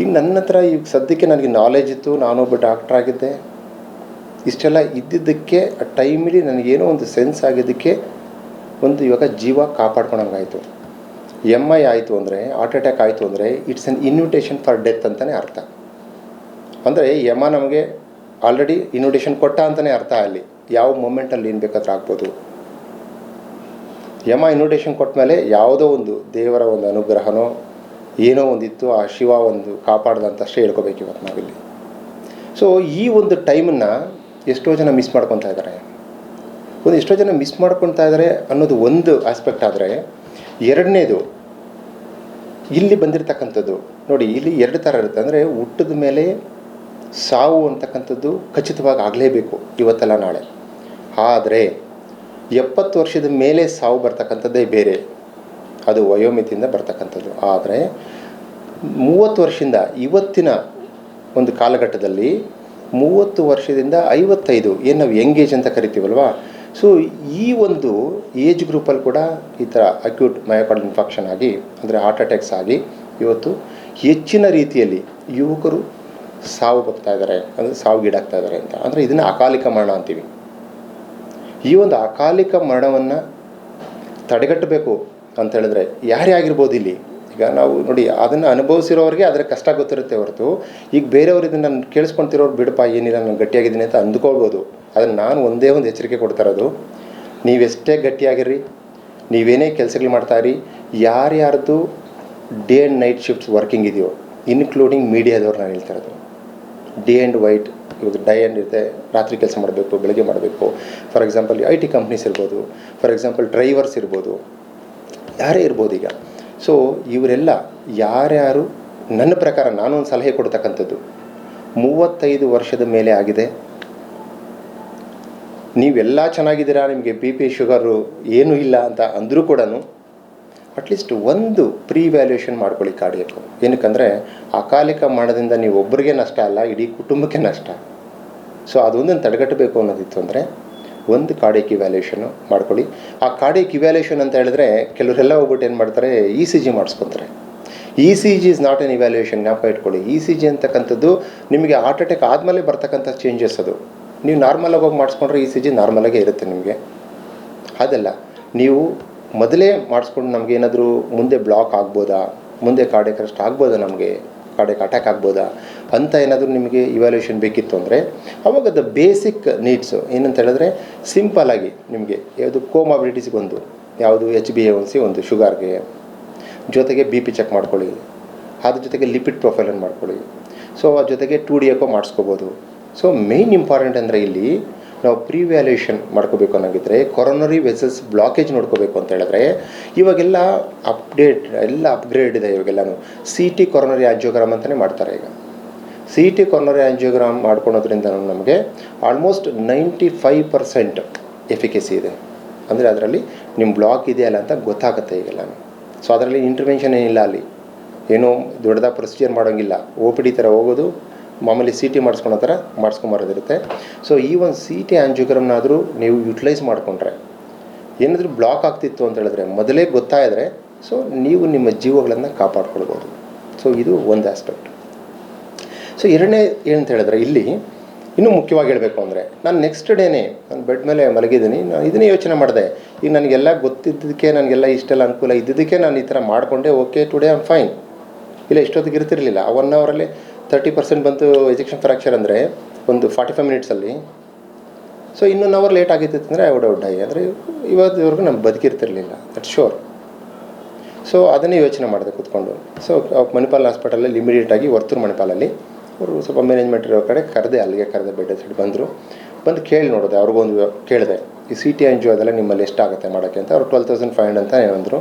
ಈಗ ನನ್ನ ಹತ್ರ ಈಗ ಸದ್ಯಕ್ಕೆ ನನಗೆ ನಾಲೆಜ್ ಇತ್ತು, ನಾನೊಬ್ಬ ಡಾಕ್ಟ್ರ್ ಆಗಿದ್ದೆ, ಇಷ್ಟೆಲ್ಲ ಇದ್ದಿದ್ದಕ್ಕೆ ಆ ಟೈಮಲ್ಲಿ ನನಗೇನೋ ಒಂದು ಸೆನ್ಸ್ ಆಗಿದ್ದಕ್ಕೆ ಒಂದು ಇವಾಗ ಜೀವ ಕಾಪಾಡ್ಕೊಳಂಗಾಯಿತು. MI ಆಯಿತು ಅಂದರೆ, ಹಾರ್ಟ್ ಅಟ್ಯಾಕ್ ಆಯಿತು ಅಂದರೆ it's an invitation for death ಅಂತಲೇ ಅರ್ಥ. ಅಂದರೆ ಯಮ ನಮಗೆ ಆಲ್ರೆಡಿ ಇನ್ವಿಟೇಷನ್ ಕೊಟ್ಟ ಅಂತಲೇ ಅರ್ಥ. ಅಲ್ಲಿ ಯಾವ ಮೂಮೆಂಟಲ್ಲಿ ಏನು ಬೇಕಾದ್ರೂ ಆಗ್ಬೋದು. ಯಮ ಇನ್ವಿಟೇಷನ್ ಕೊಟ್ಟ ಮೇಲೆ ಯಾವುದೋ ಒಂದು ದೇವರ ಒಂದು ಅನುಗ್ರಹನೋ ಏನೋ ಒಂದಿತ್ತು, ಆ ಶಿವ ಒಂದು ಕಾಪಾಡ್ದಂತಷ್ಟೇ ಹೇಳ್ಕೋಬೇಕು ಇವತ್ತು ನಾವಿಲ್ಲಿ. ಸೊ ಈ ಒಂದು ಟೈಮನ್ನು ಎಷ್ಟೋ ಜನ ಮಿಸ್ ಮಾಡ್ಕೊತಾ ಇದ್ದಾರೆ. ಎಷ್ಟೋ ಜನ ಮಿಸ್ ಮಾಡ್ಕೊತಾ ಇದ್ದಾರೆ ಅನ್ನೋದು ಒಂದು ಆಸ್ಪೆಕ್ಟ್. ಆದರೆ ಎರಡನೇದು ಇಲ್ಲಿ ಬಂದಿರತಕ್ಕಂಥದ್ದು ನೋಡಿ, ಇಲ್ಲಿ 2 ಥರ ಇರುತ್ತೆ. ಅಂದರೆ ಹುಟ್ಟಿದ ಮೇಲೆ ಸಾವು ಅಂತಕ್ಕಂಥದ್ದು ಖಚಿತವಾಗಿ ಆಗಲೇಬೇಕು ಇವತ್ತೆಲ್ಲ ನಾಳೆ. ಆದರೆ 70 ವರ್ಷದ ಮೇಲೆ ಸಾವು ಬರ್ತಕ್ಕಂಥದ್ದೇ ಬೇರೆ, ಅದು ವಯೋಮಿತಿಯಿಂದ ಬರ್ತಕ್ಕಂಥದ್ದು. ಆದರೆ 30 ವರ್ಷದಿಂದ ಇವತ್ತಿನ ಒಂದು ಕಾಲಘಟ್ಟದಲ್ಲಿ 30 ವರ್ಷದಿಂದ 55 ಏನು ನಾವು ಯಂಗ್ ಏಜ್ ಅಂತ ಕರಿತೀವಲ್ವಾ, ಸೊ ಈ ಒಂದು ಏಜ್ ಗ್ರೂಪಲ್ಲಿ ಕೂಡ ಈ ಥರ ಅಕ್ಯೂಟ್ ಮಯೋಕಾರ್ಡಿಯಲ್ ಇನ್ಫಾರ್ಕ್ಷನ್ ಆಗಿ, ಅಂದರೆ ಹಾರ್ಟ್ ಅಟ್ಯಾಕ್ಸ್ ಆಗಿ ಇವತ್ತು ಹೆಚ್ಚಿನ ರೀತಿಯಲ್ಲಿ ಯುವಕರು ಸಾವು ಬರ್ತಾ ಇದ್ದಾರೆ, ಅಂದರೆ ಸಾವಿಗೀಡಾಗ್ತಾ ಇದ್ದಾರೆ ಅಂತ. ಅಂದರೆ ಇದನ್ನು ಅಕಾಲಿಕ ಮರಣ ಅಂತೀವಿ. ಈ ಒಂದು ಅಕಾಲಿಕ ಮರಣವನ್ನು ತಡೆಗಟ್ಟಬೇಕು ಅಂತ ಹೇಳಿದ್ರೆ ಯಾರೇ ಆಗಿರ್ಬೋದು ಇಲ್ಲಿ. ಈಗ ನಾವು ನೋಡಿ, ಅದನ್ನು ಅನುಭವಿಸಿರೋರಿಗೆ ಅದರ ಕಷ್ಟ ಗೊತ್ತಿರುತ್ತೆ ಹೊರತು, ಈಗ ಬೇರೆಯವರು ಇದನ್ನು ನಾನು ಕೇಳಿಸ್ಕೊಳ್ತಿರೋರು ಬಿಡಪ್ಪ ಏನಿಲ್ಲ ನಾನು ಗಟ್ಟಿಯಾಗಿದ್ದೀನಿ ಅಂತ ಅಂದ್ಕೊಳ್ಬೋದು. ಅದನ್ನು ನಾನು ಒಂದೇ ಒಂದು ಎಚ್ಚರಿಕೆ ಕೊಡ್ತಾ ಇರೋದು, ನೀವೆಷ್ಟೇ ಗಟ್ಟಿಯಾಗಿರ್ರಿ, ನೀವೇನೇ ಕೆಲಸಗಳು ಮಾಡ್ತಾಯಿರಿ, ಯಾರ್ಯಾರ್ದು day and night shifts working ಇದೆಯೋ, ಇನ್ಕ್ಲೂಡಿಂಗ್ ಮೀಡಿಯಾದವ್ರು ನಾನು ಹೇಳ್ತಾ ಇರೋದು. ಡೇ ಆ್ಯಂಡ್ ವೈಟ್, ಇವಾಗ ಡೈ ಆ್ಯಂಡ್ ಇರುತ್ತೆ, ರಾತ್ರಿ ಕೆಲಸ ಮಾಡಬೇಕು, ಬೆಳಗ್ಗೆ ಮಾಡಬೇಕು. ಫಾರ್ ಎಕ್ಸಾಂಪಲ್ IT ಕಂಪ್ನೀಸ್ ಇರ್ಬೋದು, ಫಾರ್ ಎಕ್ಸಾಂಪಲ್ ಡ್ರೈವರ್ಸ್ ಇರ್ಬೋದು, ಯಾರೇ ಇರ್ಬೋದು. ಈಗ ಸೊ ಇವರೆಲ್ಲ ಯಾರ್ಯಾರು, ನನ್ನ ಪ್ರಕಾರ ನಾನೊಂದು ಸಲಹೆ ಕೊಡ್ತಕ್ಕಂಥದ್ದು, 35 ವರ್ಷದ ಮೇಲೆ ಆಗಿದೆ, ನೀವೆಲ್ಲ ಚೆನ್ನಾಗಿದ್ದೀರಾ, ನಿಮಗೆ BP ಶುಗರು ಏನೂ ಇಲ್ಲ ಅಂತ ಅಂದರೂ ಕೂಡ ಅಟ್ಲೀಸ್ಟ್ ಒಂದು ಪ್ರೀ ವ್ಯಾಲ್ಯೂಯೇಷನ್ ಮಾಡ್ಕೊಳ್ಳಿ ಕಾರ್ಡಿಯಕ್ಕೆ. ಏನಕ್ಕಂದರೆ ಅಕಾಲಿಕ ಮರಣದಿಂದ ನೀವು ಒಬ್ಬರಿಗೆ ನಷ್ಟ ಅಲ್ಲ, ಇಡೀ ಕುಟುಂಬಕ್ಕೆ ನಷ್ಟ. ಸೊ ಅದೊಂದನ್ನು ತಡೆಗಟ್ಟಬೇಕು ಅನ್ನೋದಿತ್ತು ಅಂದರೆ ಒಂದು ಕಾರ್ಡಿಯಕ್ ಇವ್ಯಾಲ್ಯೂಯೇಷನ್ನು ಮಾಡ್ಕೊಳ್ಳಿ. ಆ ಕಾರ್ಡಿಯಕ್ ಇವ್ಯಾಲ್ಯೂಯೇಷನ್ ಅಂತ ಹೇಳಿದ್ರೆ ಕೆಲವರೆಲ್ಲ ಹೋಗ್ಬಿಟ್ಟು ಏನು ಮಾಡ್ತಾರೆ, ECG ಮಾಡಿಸ್ಕೊತಾರೆ. ECG is not an evaluation, ಜ್ಞಾಪಕ ಇಟ್ಕೊಳ್ಳಿ. ECG ಅಂತಕ್ಕಂಥದ್ದು ನಿಮಗೆ ಹಾರ್ಟ್ ಅಟ್ಯಾಕ್ ಆದಮೇಲೆ ಬರ್ತಕ್ಕಂಥ ಚೇಂಜಸ್ ಅದು. ನೀವು ನಾರ್ಮಲಾಗಿ ಹೋಗಿ ಮಾಡಿಸ್ಕೊಂಡ್ರೆ ECG ನಾರ್ಮಲಾಗೇ ಇರುತ್ತೆ ನಿಮಗೆ. ಅದಲ್ಲ, ನೀವು ಮೊದಲೇ ಮಾಡಿಸ್ಕೊಂಡು ನಮಗೇನಾದರೂ ಮುಂದೆ ಬ್ಲಾಕ್ ಆಗ್ಬೋದಾ, ಮುಂದೆ ಕಾರ್ಡಿಯಕ್ ಅರೆಸ್ಟ್ ಆಗ್ಬೋದಾ, ನಮಗೆ ಕಾರ್ಡಿಯಕ್ ಅಟ್ಯಾಕ್ ಆಗ್ಬೋದಾ ಅಂತ ಏನಾದರೂ ನಿಮಗೆ ಇವ್ಯಾಲ್ಯೂಯೇಷನ್ ಬೇಕಿತ್ತು ಅಂದರೆ ಅವಾಗ ದ ಬೇಸಿಕ್ ನೀಡ್ಸು ಏನಂತ ಹೇಳಿದ್ರೆ ಸಿಂಪಲಾಗಿ ನಿಮಗೆ ಯಾವುದು ಕೋಮಾಬಿಲಿಟೀಸ್ಗೆ ಒಂದು, ಯಾವುದು HbA1c ಒಂದು ಶುಗರ್ಗೆ, ಜೊತೆಗೆ BP ಚೆಕ್ ಮಾಡ್ಕೊಳ್ಳಿ, ಅದ್ರ ಜೊತೆಗೆ ಲಿಪಿಡ್ ಪ್ರೊಫೈಲನ್ನು ಮಾಡ್ಕೊಳ್ಳಿ. ಸೊ ಅದ್ರ ಜೊತೆಗೆ 2D ಎಕೋ ಮಾಡಿಸ್ಕೋಬೋದು. ಸೊ ಮೇಯ್ನ್ ಇಂಪಾರ್ಟೆಂಟ್ ಅಂದರೆ ಇಲ್ಲಿ ನಾವು ಪ್ರೀ ವ್ಯಾಲ್ಯೂಯೇಷನ್ ಮಾಡ್ಕೋಬೇಕು ಅನ್ನೋಂಗಿದ್ರೆ ಕೊರೊನರಿ ವೆಸಲ್ಸ್ ಬ್ಲಾಕೇಜ್ ನೋಡ್ಕೋಬೇಕು ಅಂತ ಹೇಳಿದ್ರೆ ಇವಾಗೆಲ್ಲ ಅಪ್ಗ್ರೇಡ್ ಇದೆ. ಇವಾಗೆಲ್ಲನೂ CT ಕೊರೊನರಿ ಆಂಜಿಯೋಗ್ರಾಮ್ ಅಂತಲೇ ಮಾಡ್ತಾರೆ. ಈಗ CT ಕೊರೊನರಿ ಆಂಜಿಯೋಗ್ರಾಮ್ ಮಾಡ್ಕೊಳೋದ್ರಿಂದ ನಮಗೆ ಆಲ್ಮೋಸ್ಟ್ 95% ಎಫಿಕೆಸಿ ಇದೆ. ಅಂದರೆ ಅದರಲ್ಲಿ ನಿಮ್ಮ ಬ್ಲಾಕ್ ಇದೆಯಲ್ಲ ಅಂತ ಗೊತ್ತಾಗುತ್ತೆ ಈಗೆಲ್ಲನೂ. ಸೊ ಅದರಲ್ಲಿ ಇಂಟರ್ವೆನ್ಷನ್ ಏನಿಲ್ಲ, ಅಲ್ಲಿ ಏನೋ ದೊಡ್ಡದಾದ ಪ್ರೊಸೀಜರ್ ಮಾಡೋಂಗಿಲ್ಲ. OPD ಥರ ಹೋಗೋದು, ಮಾಮೂಲಿ CT ಮಾಡಿಸ್ಕೊಳೋ ಥರ ಮಾಡಿಸ್ಕೊಂಬರೋದಿರುತ್ತೆ. ಸೊ ಈ ಒಂದು CT ಆಂಜಿಯೋಗ್ರಾಮ್ನಾದರೂ ನೀವು ಯುಟಿಲೈಸ್ ಮಾಡಿಕೊಂಡ್ರೆ ಏನಾದರೂ ಬ್ಲಾಕ್ ಆಗ್ತಿತ್ತು ಅಂತ ಹೇಳಿದ್ರೆ ಮೊದಲೇ ಗೊತ್ತಾಯಿದ್ರೆ ಸೊ ನೀವು ನಿಮ್ಮ ಜೀವಗಳನ್ನು ಕಾಪಾಡ್ಕೊಳ್ಬೋದು. ಸೊ ಇದು ಒಂದು ಆಸ್ಪೆಕ್ಟ್. ಸೊ ಎರಡನೇ ಏನಂತ ಹೇಳಿದ್ರೆ ಇಲ್ಲಿ ಇನ್ನೂ ಮುಖ್ಯವಾಗಿ ಹೇಳಬೇಕು ಅಂದರೆ ನಾನು ನೆಕ್ಸ್ಟ್ ಡೇನೇ ನಾನು ಬೆಡ್ ಮೇಲೆ ಮಲಗಿದ್ದೀನಿ, ನಾನು ಇದನ್ನೇ ಯೋಚನೆ ಮಾಡಿದೆ. ಈಗ ನನಗೆಲ್ಲ ಗೊತ್ತಿದ್ದದಕ್ಕೆ, ನನಗೆಲ್ಲ ಇಷ್ಟೆಲ್ಲ ಅನುಕೂಲ ಇದ್ದಿದ್ದಕ್ಕೆ ನಾನು ಈ ಥರ ಮಾಡಿಕೊಂಡೆ, okay today I am fine. ಇಲ್ಲ ಇಷ್ಟೊತ್ತಿಗೆ ಇರ್ತಿರಲಿಲ್ಲ. ಆ 1 ಅವರಲ್ಲಿ 30% ಬಂತು ಎಜೆಕ್ಷನ್ ಫ್ರ್ಯಾಕ್ಚರ್ ಅಂದರೆ ಒಂದು 45 ಮಿನಿಟ್ಸಲ್ಲಿ. ಸೊ ಇನ್ನೂ 1 ಅವರ್ ಲೇಟ್ ಆಗಿತ್ತು ಅಂದರೆ ಐ ವುಡ್ ಡೈ. ಅಂದರೆ ಇವತ್ತಿವರೆಗೂ ನಾನು ಬದುಕಿರ್ತಿರಲಿಲ್ಲ, ದಟ್ ಶೋರ್. ಸೊ ಅದನ್ನೇ ಯೋಚನೆ ಮಾಡಿದೆ ಕೂತ್ಕೊಂಡು. ಸೊ ಮಣಿಪಾಲ್ ಹಾಸ್ಪಿಟಲಲ್ಲಿ ಇಮಿಡಿಯೇಟಾಗಿ ವರ್ತೂರು ಮಣಿಪಾಲಲ್ಲಿ ಅವರು ಸ್ವಲ್ಪ ಮ್ಯಾನೇಜ್ಮೆಂಟ್ ಇರೋ ಕಡೆ ಅಲ್ಲಿಗೆ ಕರೆದೆ. ಬೆಡ್ ಸೈಡ್ ಬಂದು ಕೇಳಿ ನೋಡಿದೆ. ಅವ್ರಿಗೊಂದು ಕೇಳಿದೆ, ಈ CT ಆಂಜಿಯೋ ಅದೆಲ್ಲ ನಿಮ್ಮಲ್ಲಿ ಎಷ್ಟಾಗುತ್ತೆ ಮಾಡೋಕ್ಕೆ ಅಂತ. ಅವ್ರು 12,500 ಅಂತ ಅಂದರು.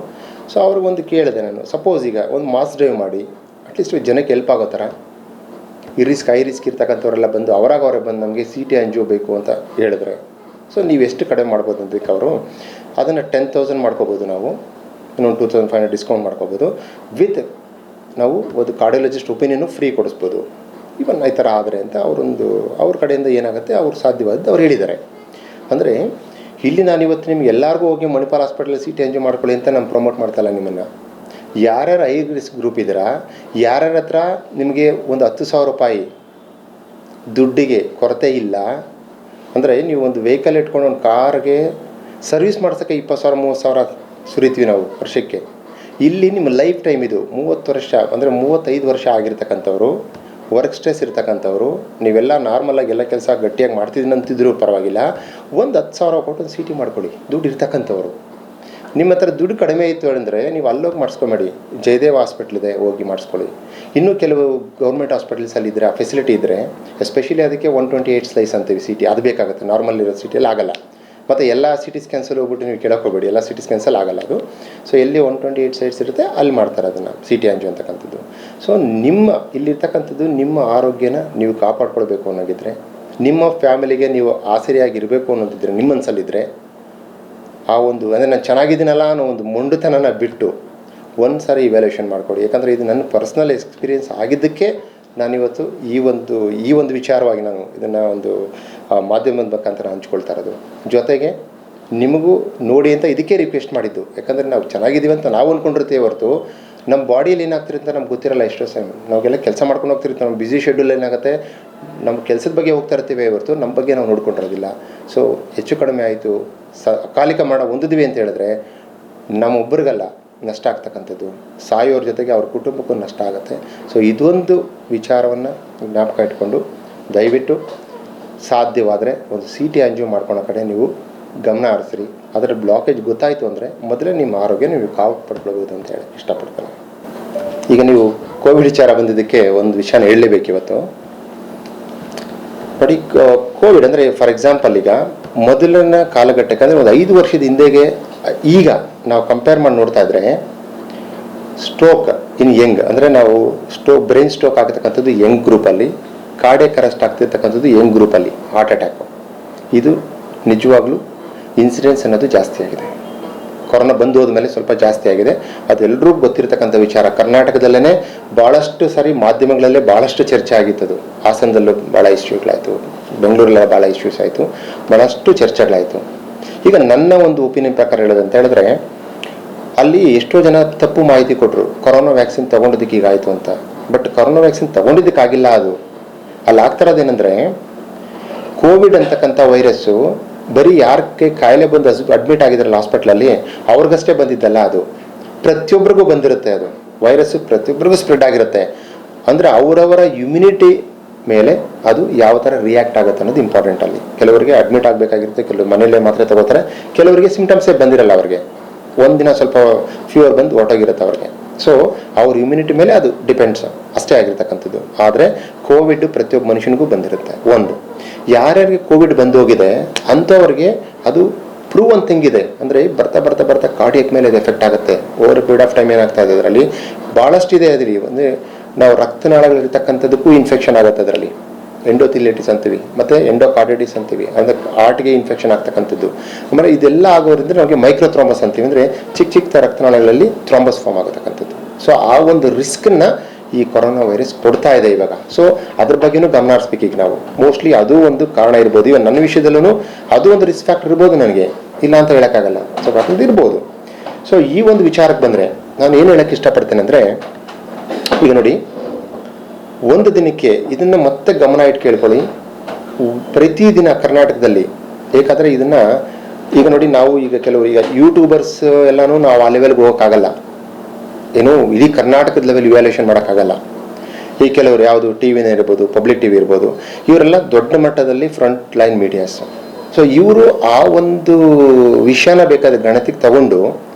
ಸೊ ಅವ್ರಿಗೊಂದು ಕೇಳಿದೆ ನಾನು, ಸಪೋಸ್ ಈಗ ಒಂದು ಮಾಸ್ ಡ್ರೈವ್ ಮಾಡಿ ಅಟ್ಲೀಸ್ಟ್ ಜನಕ್ಕೆ ಹೆಲ್ಪ್ ಆಗೋ ಥರ ಹೈ ರಿಸ್ಕ್ ಇರ್ತಕ್ಕಂಥವರೆಲ್ಲ ಬಂದು ಅವರೇ ಬಂದು ನಮಗೆ CT ಆಂಜಿಯೋ ಬೇಕು ಅಂತ ಹೇಳಿದ್ರೆ, ಸೊ ನೀವು ಎಷ್ಟು ಕಡಿಮೆ ಮಾಡ್ಬೋದು ಅಂತಕ್ಕೆ ಅವರು ಅದನ್ನು 10,000 ಮಾಡ್ಕೋಬೋದು. ನಾವು ಇನ್ನೊಂದು 2,500 ಡಿಸ್ಕೌಂಟ್ ಮಾಡ್ಕೋಬೋದು. ವಿತ್ ನಾವು ಒಂದು ಕಾರ್ಡಿಯಾಲಜಿಸ್ಟ್ ಒಪಿನಿಯನ್ನು ಫ್ರೀ ಕೊಡಿಸ್ಬೋದು. ಇವನ್ ಈ ಥರ ಆದರೆ ಅಂತ ಅವ್ರ ಕಡೆಯಿಂದ ಏನಾಗುತ್ತೆ ಅವ್ರು ಸಾಧ್ಯವಾದ್ದು ಅವ್ರು ಹೇಳಿದ್ದಾರೆ. ಅಂದರೆ ಇಲ್ಲಿ ನಾನು ಇವತ್ತು ನಿಮ್ಗೆ ಎಲ್ಲರಿಗೂ ಹೋಗಿ ಮಣಿಪಾಲ್ ಹಾಸ್ಪಿಟಲ್ CT ಆಂಜಿಯೋ ಮಾಡ್ಕೊಳ್ಳಿ ಅಂತ ನಾನು ಪ್ರಮೋಟ್ ಮಾಡ್ತಾಯಿಲ್ಲ ನಿಮ್ಮನ್ನು. ಯಾರ್ಯಾರು ಹೈ ರಿಸ್ಕ್ ಗ್ರೂಪ್ ಇದ್ದೀರಾ, ಯಾರ್ಯಾರ ಹತ್ರ ನಿಮಗೆ ಒಂದು 10,000 ರೂಪಾಯಿ ದುಡ್ಡಿಗೆ ಕೊರತೆ ಇಲ್ಲ ಅಂದರೆ ನೀವು ಒಂದು ವೆಹಿಕಲ್ ಇಟ್ಕೊಂಡು ಒಂದು ಕಾರ್ಗೆ ಸರ್ವಿಸ್ ಮಾಡ್ಸೋಕ್ಕೆ 20,000 30,000 ಸುರಿತೀವಿ ನಾವು ವರ್ಷಕ್ಕೆ. ಇಲ್ಲಿ ನಿಮ್ಮ ಲೈಫ್ ಟೈಮ್ ಇದು 30 ವರ್ಷ ಅಂದರೆ 35 ವರ್ಷ ಆಗಿರ್ತಕ್ಕಂಥವ್ರು, ವರ್ಕ್ ಸ್ಟ್ರೆಸ್ ಇರ್ತಕ್ಕಂಥವ್ರು, ನೀವೆಲ್ಲ ನಾರ್ಮಲಾಗಿ ಎಲ್ಲ ಕೆಲಸ ಗಟ್ಟಿಯಾಗಿ ಮಾಡ್ತಿದ್ದೀನಿ ಅಂತಿದ್ರು ಪರವಾಗಿಲ್ಲ, ಒಂದು 10,000 ಕೊಟ್ಟು ಒಂದು CT ಮಾಡ್ಕೊಳ್ಳಿ. ದುಡ್ಡು ಇರ್ತಕ್ಕಂಥವ್ರು. ನಿಮ್ಮ ಹತ್ರ ದುಡ್ಡು ಕಡಿಮೆ ಇತ್ತು ಅಂದರೆ ನೀವು ಅಲ್ಲೋಗಿ ಮಾಡಿಸ್ಕೊಬೇಡಿ. ಜಯದೇವ್ ಹಾಸ್ಪಿಟ್ಲ್ ಇದೆ, ಹೋಗಿ ಮಾಡಿಸ್ಕೊಳ್ಳಿ. ಇನ್ನೂ ಕೆಲವು ಗೌರ್ಮೆಂಟ್ ಹಾಸ್ಪಿಟಲ್ಸಲ್ಲಿ ಇದ್ದರೆ, ಆ ಫೆಸಿಲಿಟಿ ಇದ್ದರೆ, ಎಸ್ಪೆಷಲಿ ಅದಕ್ಕೆ 128 ಸ್ಲೈಸ್ ಅಂತೀವಿ CT, ಅದು ಬೇಕಾಗುತ್ತೆ. ನಾರ್ಮಲ್ ಇರೋ CTಯಲ್ಲಿ ಆಗಲ್ಲ. ಮತ್ತು ಎಲ್ಲ CT ಸ್ಕ್ಯಾನ್ಸಲ್ಲಿ ಹೋಗ್ಬಿಟ್ಟು ನೀವು ಕೇಳೋಕ್ಕೋಗ್ಬೇಡಿ, ಎಲ್ಲ CT ಸ್ಕ್ಯಾನ್ಸಲ್ಲಿ ಆಗಲ್ಲ ಅದು. ಸೊ ಎಲ್ಲಿ 128 ಸೈಡ್ಸ್ ಇರುತ್ತೆ ಅಲ್ಲಿ ಮಾಡ್ತಾರೆ ಅದನ್ನು CT ಆಂಜಿಯೋ ಅಂತಕ್ಕಂಥದ್ದು. ಸೊ ಇಲ್ಲಿರ್ತಕ್ಕಂಥದ್ದು ನಿಮ್ಮ ಆರೋಗ್ಯನ ನೀವು ಕಾಪಾಡ್ಕೊಳ್ಬೇಕು ಅನ್ನೋದಿದ್ರೆ, ನಿಮ್ಮ ಫ್ಯಾಮಿಲಿಗೆ ನೀವು ಆಸರಿಯಾಗಿರಬೇಕು ಅನ್ನೋದಿದ್ರೆ, ನಿಮ್ಮ ಮನಸ್ಸಲ್ಲಿದ್ದರೆ ಆ ಒಂದು ಅಂದರೆ ನಾನು ಚೆನ್ನಾಗಿದ್ದೀನಲ್ಲ ಅನ್ನೋ ಒಂದು ಮೊಂಡುತನನ ಬಿಟ್ಟು ಒಂದು ಸಾರಿ ಇವ್ಯಾಲ್ಯೂಯೇಷನ್ ಮಾಡಿಕೊಡಿ. ಯಾಕಂದರೆ ಇದು ನನ್ನ ಪರ್ಸ್ನಲ್ ಎಕ್ಸ್ಪೀರಿಯೆನ್ಸ್ ಆಗಿದ್ದಕ್ಕೆ ನಾನಿವತ್ತು ಈ ಒಂದು ವಿಚಾರವಾಗಿ ನಾನು ಇದನ್ನು ಒಂದು ಮಾಧ್ಯಮದ ಮುಖಾಂತರ ಹಂಚ್ಕೊಳ್ತಾ ಇರೋದು. ಜೊತೆಗೆ ನಿಮಗೂ ನೋಡಿ ಅಂತ ಇದಕ್ಕೆ ರಿಕ್ವೆಸ್ಟ್ ಮಾಡಿದ್ದು. ಯಾಕಂದರೆ ನಾವು ಚೆನ್ನಾಗಿದ್ದೀವಿ ಅಂತ ನಾವು ಅಂದ್ಕೊಂಡಿರ್ತೀವಿ ಹೊರತು ನಮ್ಮ ಬಾಡಿಯಲ್ಲಿ ಏನಾಗ್ತಿರುತ್ತೆ ಅಂತ ನಮ್ಗೆ ಗೊತ್ತಿರಲ್ಲ. ಎಷ್ಟೋ ಟೈಮ್ ನಾವೆಲ್ಲ ಕೆಲಸ ಮಾಡ್ಕೊಂಡು ಹೋಗ್ತಿರ್ತೀವಿ, ನಮ್ಮ ಬ್ಯುಸಿ ಶೆಡ್ಯೂಲ್ ಏನಾಗುತ್ತೆ, ನಮ್ಮ ಕೆಲಸದ ಬಗ್ಗೆ ಹೋಗ್ತಾ ಇರ್ತೀವಿ ಹೊರತು ನಮ್ಮ ಬಗ್ಗೆ ನಾವು ನೋಡ್ಕೊಂಡಿರೋದಿಲ್ಲ. ಸೊ ಹೆಚ್ಚು ಕಡಿಮೆ ಆಯಿತು, ಅಕಾಲಿಕ ಮರಣ ಹೊಂದಿದ್ವಿ ಅಂತ ಹೇಳಿದ್ರೆ ನಮ್ಮೊಬ್ಬರಿಗಲ್ಲ ನಷ್ಟ ಆಗ್ತಕ್ಕಂಥದ್ದು, ಸಾಯೋರ ಜೊತೆಗೆ ಅವ್ರ ಕುಟುಂಬಕ್ಕೂ ನಷ್ಟ ಆಗುತ್ತೆ. ಸೊ ಇದೊಂದು ವಿಚಾರವನ್ನು ಜ್ಞಾಪಕ ಇಟ್ಕೊಂಡು ದಯವಿಟ್ಟು ಸಾಧ್ಯವಾದರೆ ಒಂದು CT ಆಂಜಿಯೋ ಮಾಡ್ಕೊಳ್ಳೋ ಕಡೆ ನೀವು ಗಮನ ಹರಿಸ್ರಿ. ಅದರ ಬ್ಲಾಕೇಜ್ ಗೊತ್ತಾಯಿತು ಅಂದರೆ ಮೊದಲೇ ನಿಮ್ಮ ಆರೋಗ್ಯ ನೀವು ಕಾಪಾಡ್ಕೊಳ್ಬೋದು ಅಂತ ಹೇಳಿ ಇಷ್ಟಪಡ್ತೇನೆ. ಈಗ ನೀವು ಕೋವಿಡ್ ವಿಚಾರ ಬಂದಿದ್ದಕ್ಕೆ ಒಂದು ವಿಷಯನ ಹೇಳಲೇಬೇಕು ಇವತ್ತು ನೋಡಿ. ಕೋವಿಡ್ ಅಂದರೆ ಫಾರ್ ಎಕ್ಸಾಂಪಲ್ ಈಗ ಮೊದಲಿನ ಕಾಲಘಟ್ಟಕ್ಕೆ ಅಂದರೆ ಒಂದು 5 ವರ್ಷದ ಹಿಂದೆಗೆ ಈಗ ನಾವು ಕಂಪೇರ್ ಮಾಡಿ ನೋಡ್ತಾ ಇದ್ರೆ ಸ್ಟ್ರೋಕ್ ಇನ್ ಯಂಗ್ ಅಂದರೆ ನಾವು ಬ್ರೈನ್ ಸ್ಟ್ರೋಕ್ ಆಗ್ತಕ್ಕಂಥದ್ದು ಯಂಗ್ ಗ್ರೂಪಲ್ಲಿ, ಕಾರ್ಡಿಯಾಕ್ ಅರೆಸ್ಟ್ ಆಗ್ತಿರ್ತಕ್ಕಂಥದ್ದು ಯಂಗ್ ಗ್ರೂಪಲ್ಲಿ, ಹಾರ್ಟ್ ಅಟ್ಯಾಕು ಇದು ನಿಜವಾಗ್ಲೂ ಇನ್ಸಿಡೆನ್ಸ್ ಅನ್ನೋದು ಜಾಸ್ತಿ ಆಗಿದೆ. ಕೊರೋನಾ ಬಂದು ಹೋದ್ಮೇಲೆ ಸ್ವಲ್ಪ ಜಾಸ್ತಿ ಆಗಿದೆ. ಅದೆಲ್ಲರೂ ಗೊತ್ತಿರತಕ್ಕಂಥ ವಿಚಾರ. ಕರ್ನಾಟಕದಲ್ಲೇ ಭಾಳಷ್ಟು ಸಾರಿ ಮಾಧ್ಯಮಗಳಲ್ಲೇ ಭಾಳಷ್ಟು ಚರ್ಚೆ ಆಗಿತ್ತದು. ಹಾಸನದಲ್ಲೂ ಭಾಳ ಇಶ್ಯೂಗಳಾಯಿತು, ಬೆಂಗಳೂರಲ್ಲ ಭಾಳ ಇಶ್ಯೂಸ್ ಆಯಿತು, ಭಾಳಷ್ಟು ಚರ್ಚೆಗಳಾಯಿತು. ಈಗ ನನ್ನ ಒಂದು ಒಪಿನಿಯನ್ ಪ್ರಕಾರ ಹೇಳೋದಂತ ಹೇಳಿದ್ರೆ, ಅಲ್ಲಿ ಎಷ್ಟೋ ಜನ ತಪ್ಪು ಮಾಹಿತಿ ಕೊಟ್ಟರು, ಕೊರೋನಾ ವ್ಯಾಕ್ಸಿನ್ ತೊಗೊಂಡಿದ್ದಕ್ಕೆ ಹೀಗಾಯಿತು ಅಂತ. ಬಟ್ ಕೊರೋನಾ ವ್ಯಾಕ್ಸಿನ್ ತೊಗೊಂಡಿದ್ದಕ್ಕಾಗಿಲ್ಲ. ಅದು ಅಲ್ಲಿ ಆಗ್ತಿರೋದೇನೆಂದರೆ, ಕೋವಿಡ್ ಅಂತಕ್ಕಂಥ ವೈರಸ್ಸು ಬರೀ ಯಾರಕ್ಕೆ ಕಾಯಿಲೆ ಬಂದು ಅಡ್ಮಿಟ್ ಆಗಿದ್ರಲ್ಲ ಹಾಸ್ಪಿಟ್ಲಲ್ಲಿ ಅವ್ರಿಗಷ್ಟೇ ಬಂದಿದ್ದಲ್ಲ, ಅದು ಪ್ರತಿಯೊಬ್ಬರಿಗೂ ಬಂದಿರುತ್ತೆ. ಅದು ವೈರಸ್ಸು ಪ್ರತಿಯೊಬ್ಬರಿಗೂ ಸ್ಪ್ರೆಡ್ ಆಗಿರುತ್ತೆ. ಅಂದರೆ ಅವರವರ ಇಮ್ಯುನಿಟಿ ಮೇಲೆ ಅದು ಯಾವ ಥರ ರಿಯಾಕ್ಟ್ ಆಗುತ್ತೆ ಅನ್ನೋದು ಇಂಪಾರ್ಟೆಂಟ್. ಅಲ್ಲಿ ಕೆಲವರಿಗೆ ಅಡ್ಮಿಟ್ ಆಗಬೇಕಾಗಿರುತ್ತೆ, ಕೆಲವರು ಮನೆಯಲ್ಲೇ ಮಾತ್ರೆ ತಗೋತಾರೆ, ಕೆಲವರಿಗೆ ಸಿಂಪ್ಟಮ್ಸೇ ಬಂದಿರಲ್ಲ, ಅವ್ರಿಗೆ ಒಂದಿನ ಸ್ವಲ್ಪ ಫೀವರ್ ಬಂದು ಹೊರಟೋಗಿರುತ್ತೆ ಅವ್ರಿಗೆ. ಸೊ ಅವ್ರ ಇಮ್ಯುನಿಟಿ ಮೇಲೆ ಅದು ಡಿಪೆಂಡ್ಸ್ ಅಷ್ಟೇ ಆಗಿರ್ತಕ್ಕಂಥದ್ದು. ಆದರೆ ಕೋವಿಡ್ ಪ್ರತಿಯೊಬ್ಬ ಮನುಷ್ಯನಿಗೂ ಬಂದಿರುತ್ತೆ. ಒಂದು, ಯಾರ್ಯಾರಿಗೆ ಕೋವಿಡ್ ಬಂದು ಹೋಗಿದೆ ಅಂಥವ್ರಿಗೆ ಅದು ಪ್ರೂವ್ ಅಂತ ಹೆಂಗಿದೆ ಅಂದರೆ, ಬರ್ತಾ ಬರ್ತಾ ಬರ್ತಾ ಕಾರ್ಡಿಯಕ್ ಮೇಲೆ ಅದು ಎಫೆಕ್ಟ್ ಆಗುತ್ತೆ. ಓವರ್ ಪೀರಿಯಡ್ ಆಫ್ ಟೈಮ್ ಏನಾಗ್ತಾ ಇದೆ ಅದರಲ್ಲಿ ಭಾಳಷ್ಟು ಇದೆ. ಅದರಲ್ಲಿ ಅಂದರೆ ನಾವು ರಕ್ತನಾಳಗಳಿರ್ತಕ್ಕಂಥದ್ದಕ್ಕೂ ಇನ್ಫೆಕ್ಷನ್ ಆಗುತ್ತೆ. ಅದರಲ್ಲಿ ಎಂಡೋಥಿಲಿಟಿಸ್ ಅಂತೀವಿ, ಮತ್ತು ಎಂಡೋಕಾರ್ಡಿಟಿಸ್ ಅಂತೀವಿ, ಅಂದರೆ ಹಾರ್ಟ್ಗೆ ಇನ್ಫೆಕ್ಷನ್ ಆಗ್ತಕ್ಕಂಥದ್ದು. ಆಮೇಲೆ ಇದೆಲ್ಲ ಆಗೋದ್ರಿಂದ ನಮಗೆ ಮೈಕ್ರೋ ಥ್ರಾಂಬಸ್ ಅಂತೀವಿ, ಅಂದರೆ ಚಿಕ್ಕ ಚಿಕ್ಕ ರಕ್ತನಾಳಗಳಲ್ಲಿ ಥ್ರಾಂಬಸ್ ಫಾರ್ಮ್ ಆಗತಕ್ಕಂಥದ್ದು. ಸೊ ಆ ಒಂದು ರಿಸ್ಕನ್ನು ಈ ಕೊರೋನಾ ವೈರಸ್ ಕೊಡ್ತಾ ಇದೆ ಇವಾಗ. ಸೊ ಅದ್ರ ಬಗ್ಗೆನೂ ಗಮನ ಹರಿಸ್ಬೇಕು ಈಗ ನಾವು. ಮೋಸ್ಟ್ಲಿ ಅದು ಒಂದು ಕಾರಣ ಇರ್ಬೋದು. ಇವನ್ ನನ್ನ ವಿಷಯದಲ್ಲೂ ಅದು ಒಂದು ರಿಸ್ಕ್ ಫ್ಯಾಕ್ಟರ್ ಇರ್ಬೋದು, ನನಗೆ ಇಲ್ಲ ಅಂತ ಹೇಳೋಕ್ಕಾಗಲ್ಲ. ಸೊ ಅದು ಇರ್ಬೋದು. ಸೊ ಈ ಒಂದು ವಿಚಾರಕ್ಕೆ ಬಂದರೆ ನಾನು ಏನು ಹೇಳೋಕ್ಕೆ ಇಷ್ಟಪಡ್ತೇನೆ ಅಂದರೆ, ಈಗ ನೋಡಿ, ಒಂದು ದಿನಕ್ಕೆ ಇದನ್ನು ಮತ್ತೆ ಗಮನ ಇಟ್ಟು ಕೇಳ್ಕೊಳ್ಳಿ. ಪ್ರತಿದಿನ ಕರ್ನಾಟಕದಲ್ಲಿ, ಏಕೆಂದರೆ ಇದನ್ನು ಈಗ ನೋಡಿ, ನಾವು ಈಗ ಕೆಲವರು ಈಗ ಯೂಟ್ಯೂಬರ್ಸ್ ಎಲ್ಲನೂ ನಾವು ಆ ಲೆವೆಲ್ಗೆ ಹೋಗೋಕ್ಕಾಗಲ್ಲ, ಏನು ಇಡೀ ಕರ್ನಾಟಕದ ಲೆವೆಲ್ ಇವ್ಯಾಲ್ಯೂಷನ್ ಮಾಡೋಕ್ಕಾಗಲ್ಲ. ಈ ಕೆಲವರು ಯಾವುದು ಟಿ ವಿನೇ ಇರ್ಬೋದು, ಪಬ್ಲಿಕ್ ಟಿ ವಿ ಇರ್ಬೋದು, ಇವರೆಲ್ಲ ದೊಡ್ಡ ಮಟ್ಟದಲ್ಲಿ ಫ್ರಂಟ್ ಲೈನ್ ಮೀಡಿಯಾಸ್. ಸೊ ಇವರು ಆ ಒಂದು ವಿಷಯನ ಬೇಕಾದ ಗಣತಿಗೆ ತಗೊಂಡು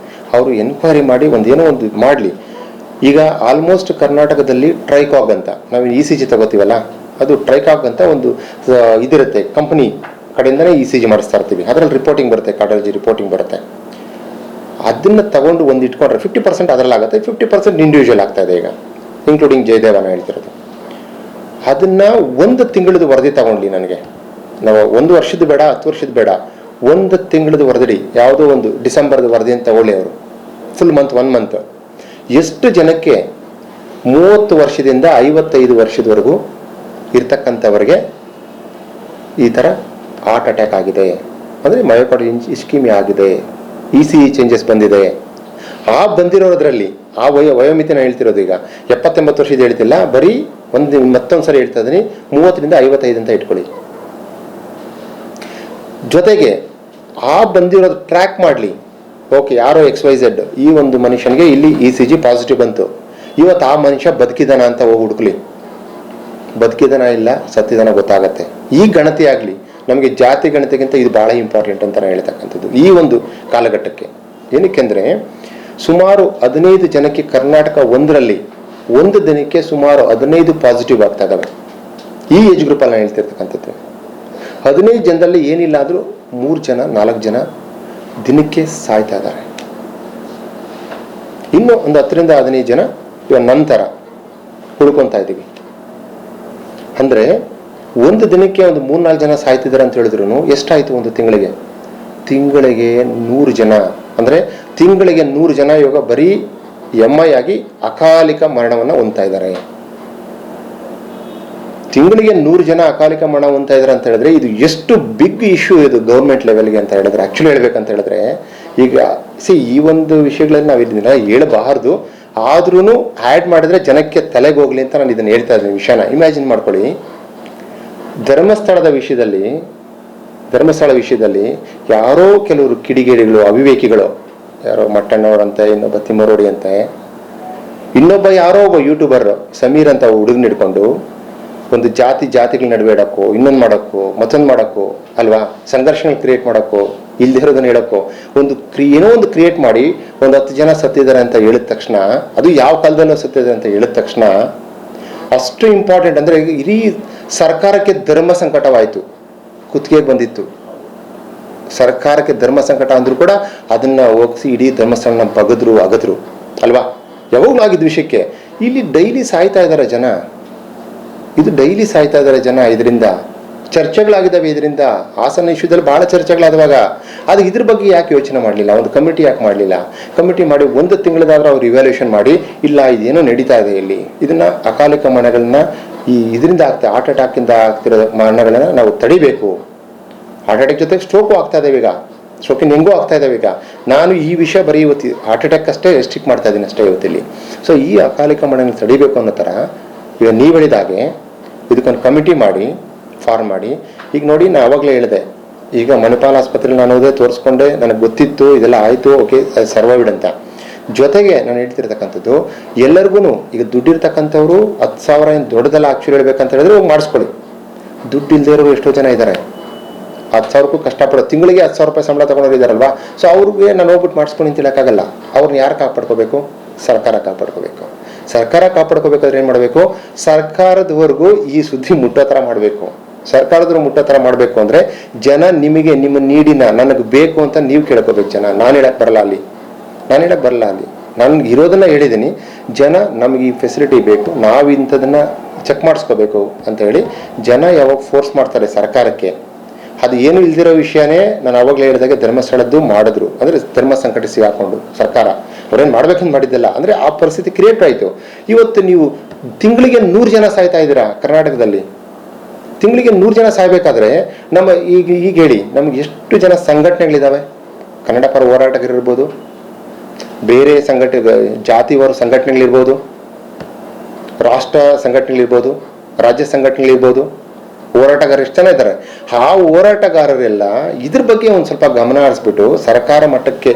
ಅವರು ಎನ್ಕ್ವೈರಿ ಮಾಡಿ ಒಂದೇನೋ ಒಂದು ಮಾಡಲಿ. ಈಗ ಆಲ್ಮೋಸ್ಟ್ ಕರ್ನಾಟಕದಲ್ಲಿ ಟ್ರೈಕಾಗ್ ಅಂತ ನಾವು ECG ತಗೋತೀವಲ್ಲ, ಅದು ಟ್ರೈಕಾಗ್ ಅಂತ ಒಂದು ಇದಿರುತ್ತೆ, ಕಂಪ್ನಿ ಕಡೆಯಿಂದನೇ ECG ಮಾಡಿಸ್ತಾ ಇರ್ತೀವಿ. ಅದರಲ್ಲಿ ರಿಪೋರ್ಟಿಂಗ್ ಬರುತ್ತೆ, ಕಾರ್ಡಿಯಾಲಜಿ ರಿಪೋರ್ಟಿಂಗ್ ಬರುತ್ತೆ. ಅದನ್ನು ತಗೊಂಡು ಒಂದು ಇಟ್ಕೊಂಡ್ರೆ 50% ಅದರಲ್ಲಾಗುತ್ತೆ, 50% ಇಂಡಿವಿಜುವಲ್ ಆಗ್ತಾ ಇದೆ ಈಗ, ಇನ್ಕ್ಲೂಡಿಂಗ್ ಜಯದೇವನ ಹೇಳ್ತಿರೋದು. ಅದನ್ನು ಒಂದು ತಿಂಗಳದ್ದು ವರದಿ ತಗೊಂಡ್ಲಿ ನನಗೆ. ನಾವು 1 ವರ್ಷದ ಬೇಡ, 10 ವರ್ಷದ ಬೇಡ, 1 ತಿಂಗಳದ್ದು ವರದಿ, ಯಾವುದೋ ಒಂದು ಡಿಸೆಂಬರ್ದು ವರದಿ ಅಂತ ತಗೊಳ್ಳಿ ಅವರು, ಫುಲ್ ಮಂತ್ 1 ಮಂತ್. ಎಷ್ಟು ಜನಕ್ಕೆ 30 ವರ್ಷದಿಂದ 55 ವರ್ಷದವರೆಗೂ ಇರ್ತಕ್ಕಂಥವ್ರಿಗೆ ಈ ಥರ ಹಾರ್ಟ್ ಅಟ್ಯಾಕ್ ಆಗಿದೆ, ಅಂದರೆ ಮಯೋಕಾರ್ಡಿಯಲ್ ಇಸ್ಕೀಮಿಯಾ ಆಗಿದೆ, ECG ಚೇಂಜಸ್ ಬಂದಿದೆ. ಆ ಬಂದಿರೋದ್ರಲ್ಲಿ ಆ ವಯೋಮಿತಿನ ಹೇಳ್ತಿರೋದು ಈಗ 70-80 ವರ್ಷದ ಹೇಳ್ತಿಲ್ಲ, ಬರೀ ಮತ್ತೊಂದು ಸರಿ ಹೇಳ್ತಾ ಇದ್ದೀನಿ, 30ರಿಂದ 55 ಅಂತ ಇಟ್ಕೊಳ್ಳಿ. ಜೊತೆಗೆ ಆ ಬಂದಿರೋದು ಟ್ರ್ಯಾಕ್ ಮಾಡಲಿ. ಓಕೆ, ಯಾರೋ XYZ ಈ ಒಂದು ಮನುಷ್ಯನಿಗೆ ಇಲ್ಲಿ ECG ಪಾಸಿಟಿವ್ ಬಂತು, ಇವತ್ತು ಆ ಮನುಷ್ಯ ಬದುಕಿದಾನ ಅಂತ ಹೋಗಿ ಹುಡುಕ್ಲಿ. ಬದುಕಿದಾನ ಇಲ್ಲ ಸತ್ತಿದಾನ ಗೊತ್ತಾಗತ್ತೆ. ಈ ಗಣತಿ ಆಗಲಿ. ನಮಗೆ ಜಾತಿ ಗಣತಿಗಿಂತ ಇದು ಭಾಳ ಇಂಪಾರ್ಟೆಂಟ್ ಅಂತ ಹೇಳ್ತಕ್ಕಂಥದ್ದು ಈ ಒಂದು ಕಾಲಘಟ್ಟಕ್ಕೆ. ಏನಕ್ಕೆಂದರೆ ಸುಮಾರು 15 ಜನಕ್ಕೆ ಕರ್ನಾಟಕ ಒಂದರಲ್ಲಿ ಒಂದು ದಿನಕ್ಕೆ ಸುಮಾರು 15 ಪಾಸಿಟಿವ್ ಆಗ್ತಾ ಇದ್ದಾವೆ. ಈ ಏಜ್ ಗ್ರೂಪಲ್ಲಿ ನಾನು ಹೇಳ್ತಿರ್ತಕ್ಕಂಥದ್ದು. 15 ಜನದಲ್ಲಿ ಏನಿಲ್ಲ ಆದರೂ 3 ಜನ 4 ಜನ ದಿನಕ್ಕೆ ಸಾಯ್ತಾ ಇದ್ದಾರೆ. ಇನ್ನು ಒಂದು 10ರಿಂದ 15 ಜನ ಇವಾಗ ನಂತರ ಹುಡ್ಕೊತಾ ಇದ್ದೀವಿ. ಅಂದರೆ ಒಂದು ದಿನಕ್ಕೆ ಒಂದು 3-4 ಜನ ಸಾಯ್ತಿದ್ದಾರೆ ಅಂತ ಹೇಳಿದ್ರು ಎಷ್ಟಾಯಿತು ಒಂದು ತಿಂಗಳಿಗೆ? ತಿಂಗಳಿಗೆ 100 ಜನ. ಅಂದರೆ ತಿಂಗಳಿಗೆ 100 ಜನ ಇವಾಗ ಬರೀ MI ಆಗಿ ಅಕಾಲಿಕ ಮರಣವನ್ನು ಹೊಂದ್ತಾ ಇದ್ದಾರೆ. ತಿಂಗಳಿಗೆ 100 ಜನ ಅಕಾಲಿಕ ಮರಣ ಹೊಂದ್ತಾ ಇದ್ದಾರೆ ಅಂತ ಹೇಳಿದ್ರೆ ಇದು ಎಷ್ಟು ಬಿಗ್ ಇಶ್ಯೂ ಇದು ಗೌರ್ಮೆಂಟ್ ಲೆವೆಲ್ಗೆ ಅಂತ ಹೇಳಿದ್ರೆ. ಆ್ಯಕ್ಚುಲಿ ಹೇಳ್ಬೇಕಂತ ಹೇಳಿದ್ರೆ ಈಗ ಈ ಒಂದು ವಿಷಯಗಳನ್ನು ನಾವು ಇದನ್ನ ಹೇಳಬಾರ್ದು, ಆದ್ರೂ ಆ್ಯಡ್ ಮಾಡಿದ್ರೆ ಜನಕ್ಕೆ ತಲೆಗೆ ಹೋಗ್ಲಿ ಅಂತ ನಾನು ಇದನ್ನು ಹೇಳ್ತಾ ಇದ್ದೀನಿ. ವಿಷಯನ ಇಮ್ಯಾಜಿನ್ ಮಾಡ್ಕೊಳ್ಳಿ. ಧರ್ಮಸ್ಥಳ ವಿಷಯದಲ್ಲಿ ಯಾರೋ ಕೆಲವರು ಕಿಡಿಗೇಡಿಗಳು, ಅವಿವೇಕಿಗಳು, ಯಾರೋ ಮಟ್ಟಣ್ಣವ್ರಂತೆ, ಇನ್ನೊಬ್ಬ ತಿಮ್ಮರೋಡಿ ಅಂತೆ, ಇನ್ನೊಬ್ಬ ಯಾರೋ ಒಬ್ಬ ಯೂಟ್ಯೂಬರ್ ಸಮೀರ್ ಅಂತ ಹುಡುಗನ ಹಿಡ್ಕೊಂಡು ಒಂದು ಜಾತಿಗಳ ನಡುವೆ ಇಡೋಕ್ಕೋ, ಇನ್ನೊಂದು ಮಾಡೋಕ್ಕೋ, ಮತ್ತೊಂದು ಮಾಡೋಕ್ಕೋ ಅಲ್ವಾ, ಸಂಘರ್ಷಗಳು ಕ್ರಿಯೇಟ್ ಮಾಡೋಕ್ಕೋ, ಇಲ್ದಿರೋದನ್ನ ಹೇಳೋಕ್ಕೋ ಏನೋ ಒಂದು ಕ್ರಿಯೇಟ್ ಮಾಡಿ ಒಂದು 10 ಜನ ಸತ್ತಿದ್ದಾರೆ ಅಂತ ಹೇಳಿದ ತಕ್ಷಣ, ಅದು ಯಾವ ಕಾಲದಲ್ಲೂ ಸತ್ತಿದ್ದಾರೆ ಅಂತ ಹೇಳಿದ ತಕ್ಷಣ ಅಷ್ಟು ಇಂಪಾರ್ಟೆಂಟ್. ಅಂದರೆ ಇಡೀ ಸರ್ಕಾರಕ್ಕೆ ಧರ್ಮ ಸಂಕಟವಾಯಿತು, ಕುತ್ತಿಗೆ ಬಂದಿತ್ತು ಸರ್ಕಾರಕ್ಕೆ ಧರ್ಮ ಸಂಕಟ ಅಂದ್ರೂ ಕೂಡ ಅದನ್ನ ಹೋಗಿಸಿ ಇಡೀ ಧರ್ಮಸ್ಥಳನ ಬಗದ್ರು ಅಗದ್ರು ಅಲ್ವಾ. ಯಾವಾಗಲೂ ಆಗಿದ್ದ ವಿಷಯಕ್ಕೆ ಇಲ್ಲಿ ಡೈಲಿ ಸಾಯ್ತಾ ಇದ್ದಾರೆ ಜನ. ಇದು ಡೈಲಿ ಸಾಯ್ತಾ ಇದ್ದಾರೆ ಜನ ಇದರಿಂದ. ಚರ್ಚೆಗಳಾಗಿದ್ದಾವೆ ಇದರಿಂದ. ಹಾಸನ ಇಶ್ಯೂದಲ್ಲಿ ಭಾಳ ಚರ್ಚೆಗಳಾದವಾಗ ಅದು ಇದ್ರ ಬಗ್ಗೆ ಯಾಕೆ ಯೋಚನೆ ಮಾಡಲಿಲ್ಲ, ಒಂದು ಕಮಿಟಿ ಯಾಕೆ ಮಾಡಲಿಲ್ಲ? ಕಮಿಟಿ ಮಾಡಿ 1 ತಿಂಗಳದಾದ್ರೂ ಅವ್ರು ಇವ್ಯಾಲ್ಯೂಷನ್ ಮಾಡಿ, ಇಲ್ಲ ಇದೇನೋ ನಡೀತಾ ಇದೆ ಇಲ್ಲಿ, ಇದನ್ನು ಅಕಾಲಿಕ ಮರಣಗಳನ್ನ ಇದರಿಂದ ಹಾರ್ಟ್ ಅಟ್ಯಾಕಿಂದ ಆಗ್ತಿರೋ ಮರಣಗಳನ್ನ ನಾವು ತಡಿಬೇಕು. ಹಾರ್ಟ್ ಅಟ್ಯಾಕ್ ಜೊತೆಗೆ ಸ್ಟ್ರೋಕು ಆಗ್ತಾ ಇದ್ದಾವೆ ಈಗ, ಸ್ಟ್ರೋಕಿನ ಹೆಂಗೂ ಆಗ್ತಾ ಇದ್ದಾವೆ ಈಗ. ನಾನು ಈ ವಿಷಯ ಬರೀ ಇವತ್ತು ಹಾರ್ಟ್ ಅಟ್ಯಾಕ್ ಅಷ್ಟೇ ರೆಸ್ಟ್ರಿಕ್ಟ್ ಮಾಡ್ತಾ ಇದ್ದೀನಿ ಅಷ್ಟೇ ಇವತ್ತಿಲ್ಲಿ. ಸೊ ಈ ಅಕಾಲಿಕ ಮರಣಗಳನ್ನ ತಡಿಬೇಕು ಅನ್ನೋ ಥರ ಈಗ ನೀವು ಹೇಳಿದಾಗೆ ಇದಕ್ಕೊಂದು ಕಮಿಟಿ ಮಾಡಿ ಫಾರ್ಮ್ ಮಾಡಿ. ಈಗ ನೋಡಿ, ನಾನು ಆವಾಗಲೇ ಹೇಳಿದೆ, ಈಗ ಮಣಿಪಾಲ್ ಆಸ್ಪತ್ರೆಯಲ್ಲಿ ನಾನು ಹೋದೆ, ತೋರಿಸ್ಕೊಂಡೆ, ನನಗೆ ಗೊತ್ತಿತ್ತು ಇದೆಲ್ಲ ಆಯಿತು, ಓಕೆ ಸರ್ವೈವ್ಡ್ ಅಂತ. ಜೊತೆಗೆ ನಾನು ಹೇಳ್ತಿರ್ತಕ್ಕಂಥದ್ದು ಎಲ್ಲರಿಗೂ, ಈಗ ದುಡ್ಡಿರ್ತಕ್ಕಂಥವ್ರು 10,000 ಏನು ದೊಡ್ಡದಲ್ಲ ಆ್ಯಕ್ಚುಲಿ ಹೇಳ್ಬೇಕಂತ ಹೇಳಿದ್ರೆ ಹೋಗಿ ಮಾಡಿಸ್ಕೊಳ್ಳಿ. ದುಡ್ಡು ಇಲ್ಲದೆ ಇರೋರು ಎಷ್ಟೋ ಜನ ಇದ್ದಾರೆ, 10,000ಕ್ಕೂ ಕಷ್ಟಪಡೋ, ತಿಂಗಳಿಗೆ 10,000 ರೂಪಾಯಿ ಸಂಬಳ ತೊಗೊಂಡವ್ರು ಇದ್ದಾರಲ್ವಾ. ಸೊ ಅವ್ರಿಗೆ ನಾನು ಹೋಗ್ಬಿಟ್ಟು ಮಾಡಿಸ್ಕೊಂಡು ಅಂತ ಹೇಳೋಕ್ಕಾಗಲ್ಲ. ಅವ್ರನ್ನ ಯಾರು ಕಾಪಾಡ್ಕೋಬೇಕು? ಸರ್ಕಾರ ಕಾಪಾಡ್ಕೋಬೇಕು. ಸರ್ಕಾರ ಕಾಪಾಡ್ಕೋಬೇಕಾದ್ರೆ ಏನು ಮಾಡಬೇಕು? ಸರ್ಕಾರದವರೆಗೂ ಈ ಸುದ್ದಿ ಮುಟ್ಟೋ ಥರ ಮಾಡಬೇಕು. ಸರ್ಕಾರದವ್ರು ಮುಟ್ಟೋ ಥರ ಮಾಡಬೇಕು ಅಂದರೆ ಜನ ನಿಮಗೆ ನಿಮ್ಮ ನೀಡಿನ ನನಗೆ ಬೇಕು ಅಂತ ನೀವು ಕೇಳ್ಕೋಬೇಕು. ಜನ ನಾನು ಹೇಳಕ್ಕೆ ಬರಲ್ಲ ಅಲ್ಲಿ, ನನಗೆ ಇರೋದನ್ನ ಹೇಳಿದ್ದೀನಿ. ಜನ ನಮಗೆ ಈ ಫೆಸಿಲಿಟಿ ಬೇಕು, ನಾವು ಇಂಥದನ್ನು ಚೆಕ್ ಮಾಡಿಸ್ಕೋಬೇಕು ಅಂತ ಹೇಳಿ ಜನ ಯಾವಾಗ ಫೋರ್ಸ್ ಮಾಡ್ತಾರೆ ಸರ್ಕಾರಕ್ಕೆ, ಅದು ಏನು ಇಲ್ದಿರೋ ವಿಷಯನೇ ನಾನು ಅವಾಗಲೇ ಹೇಳಿದಾಗ ಧರ್ಮಸ್ಥಳದ್ದು ಮಾಡಿದ್ರು. ಅಂದರೆ ಧರ್ಮ ಸಂಕಟ ಸಿಗಾಕೊಂಡು ಸರ್ಕಾರ ಅವ್ರೇನು ಮಾಡ್ಬೇಕಂತ ಮಾಡಿದ್ದಲ್ಲ, ಅಂದರೆ ಆ ಪರಿಸ್ಥಿತಿ ಕ್ರಿಯೇಟ್ ಆಯಿತು. ಇವತ್ತು ನೀವು ತಿಂಗಳಿಗೆ 100 ಜನ ಸಾಯ್ತಾ ಇದ್ದೀರಾ ಕರ್ನಾಟಕದಲ್ಲಿ. ತಿಂಗಳಿಗೆ 100 ಜನ ಸಾಯ್ಬೇಕಾದ್ರೆ ನಮ್ಮ ಈಗ ಹೇಳಿ, ನಮ್ಗೆ ಎಷ್ಟು ಜನ ಸಂಘಟನೆಗಳಿದ್ದಾವೆ? ಕನ್ನಡ ಪರ ಹೋರಾಟಗಾರರಿರ್ಬೋದು, ಬೇರೆ ಜಾತಿವಾರ ಸಂಘಟನೆಗಳಿರ್ಬೋದು, ರಾಷ್ಟ್ರ ಸಂಘಟನೆಗಳಿರ್ಬೋದು, ರಾಜ್ಯ ಸಂಘಟನೆಗಳಿರ್ಬೋದು, ಹೋರಾಟಗಾರರು ಎಷ್ಟು ಜನ ಇದ್ದಾರೆ. ಆ ಹೋರಾಟಗಾರರೆಲ್ಲ ಇದ್ರ ಬಗ್ಗೆ ಒಂದು ಸ್ವಲ್ಪ ಗಮನ ಹರಿಸ್ಬಿಟ್ಟು ಸರ್ಕಾರ ಮಟ್ಟಕ್ಕೆ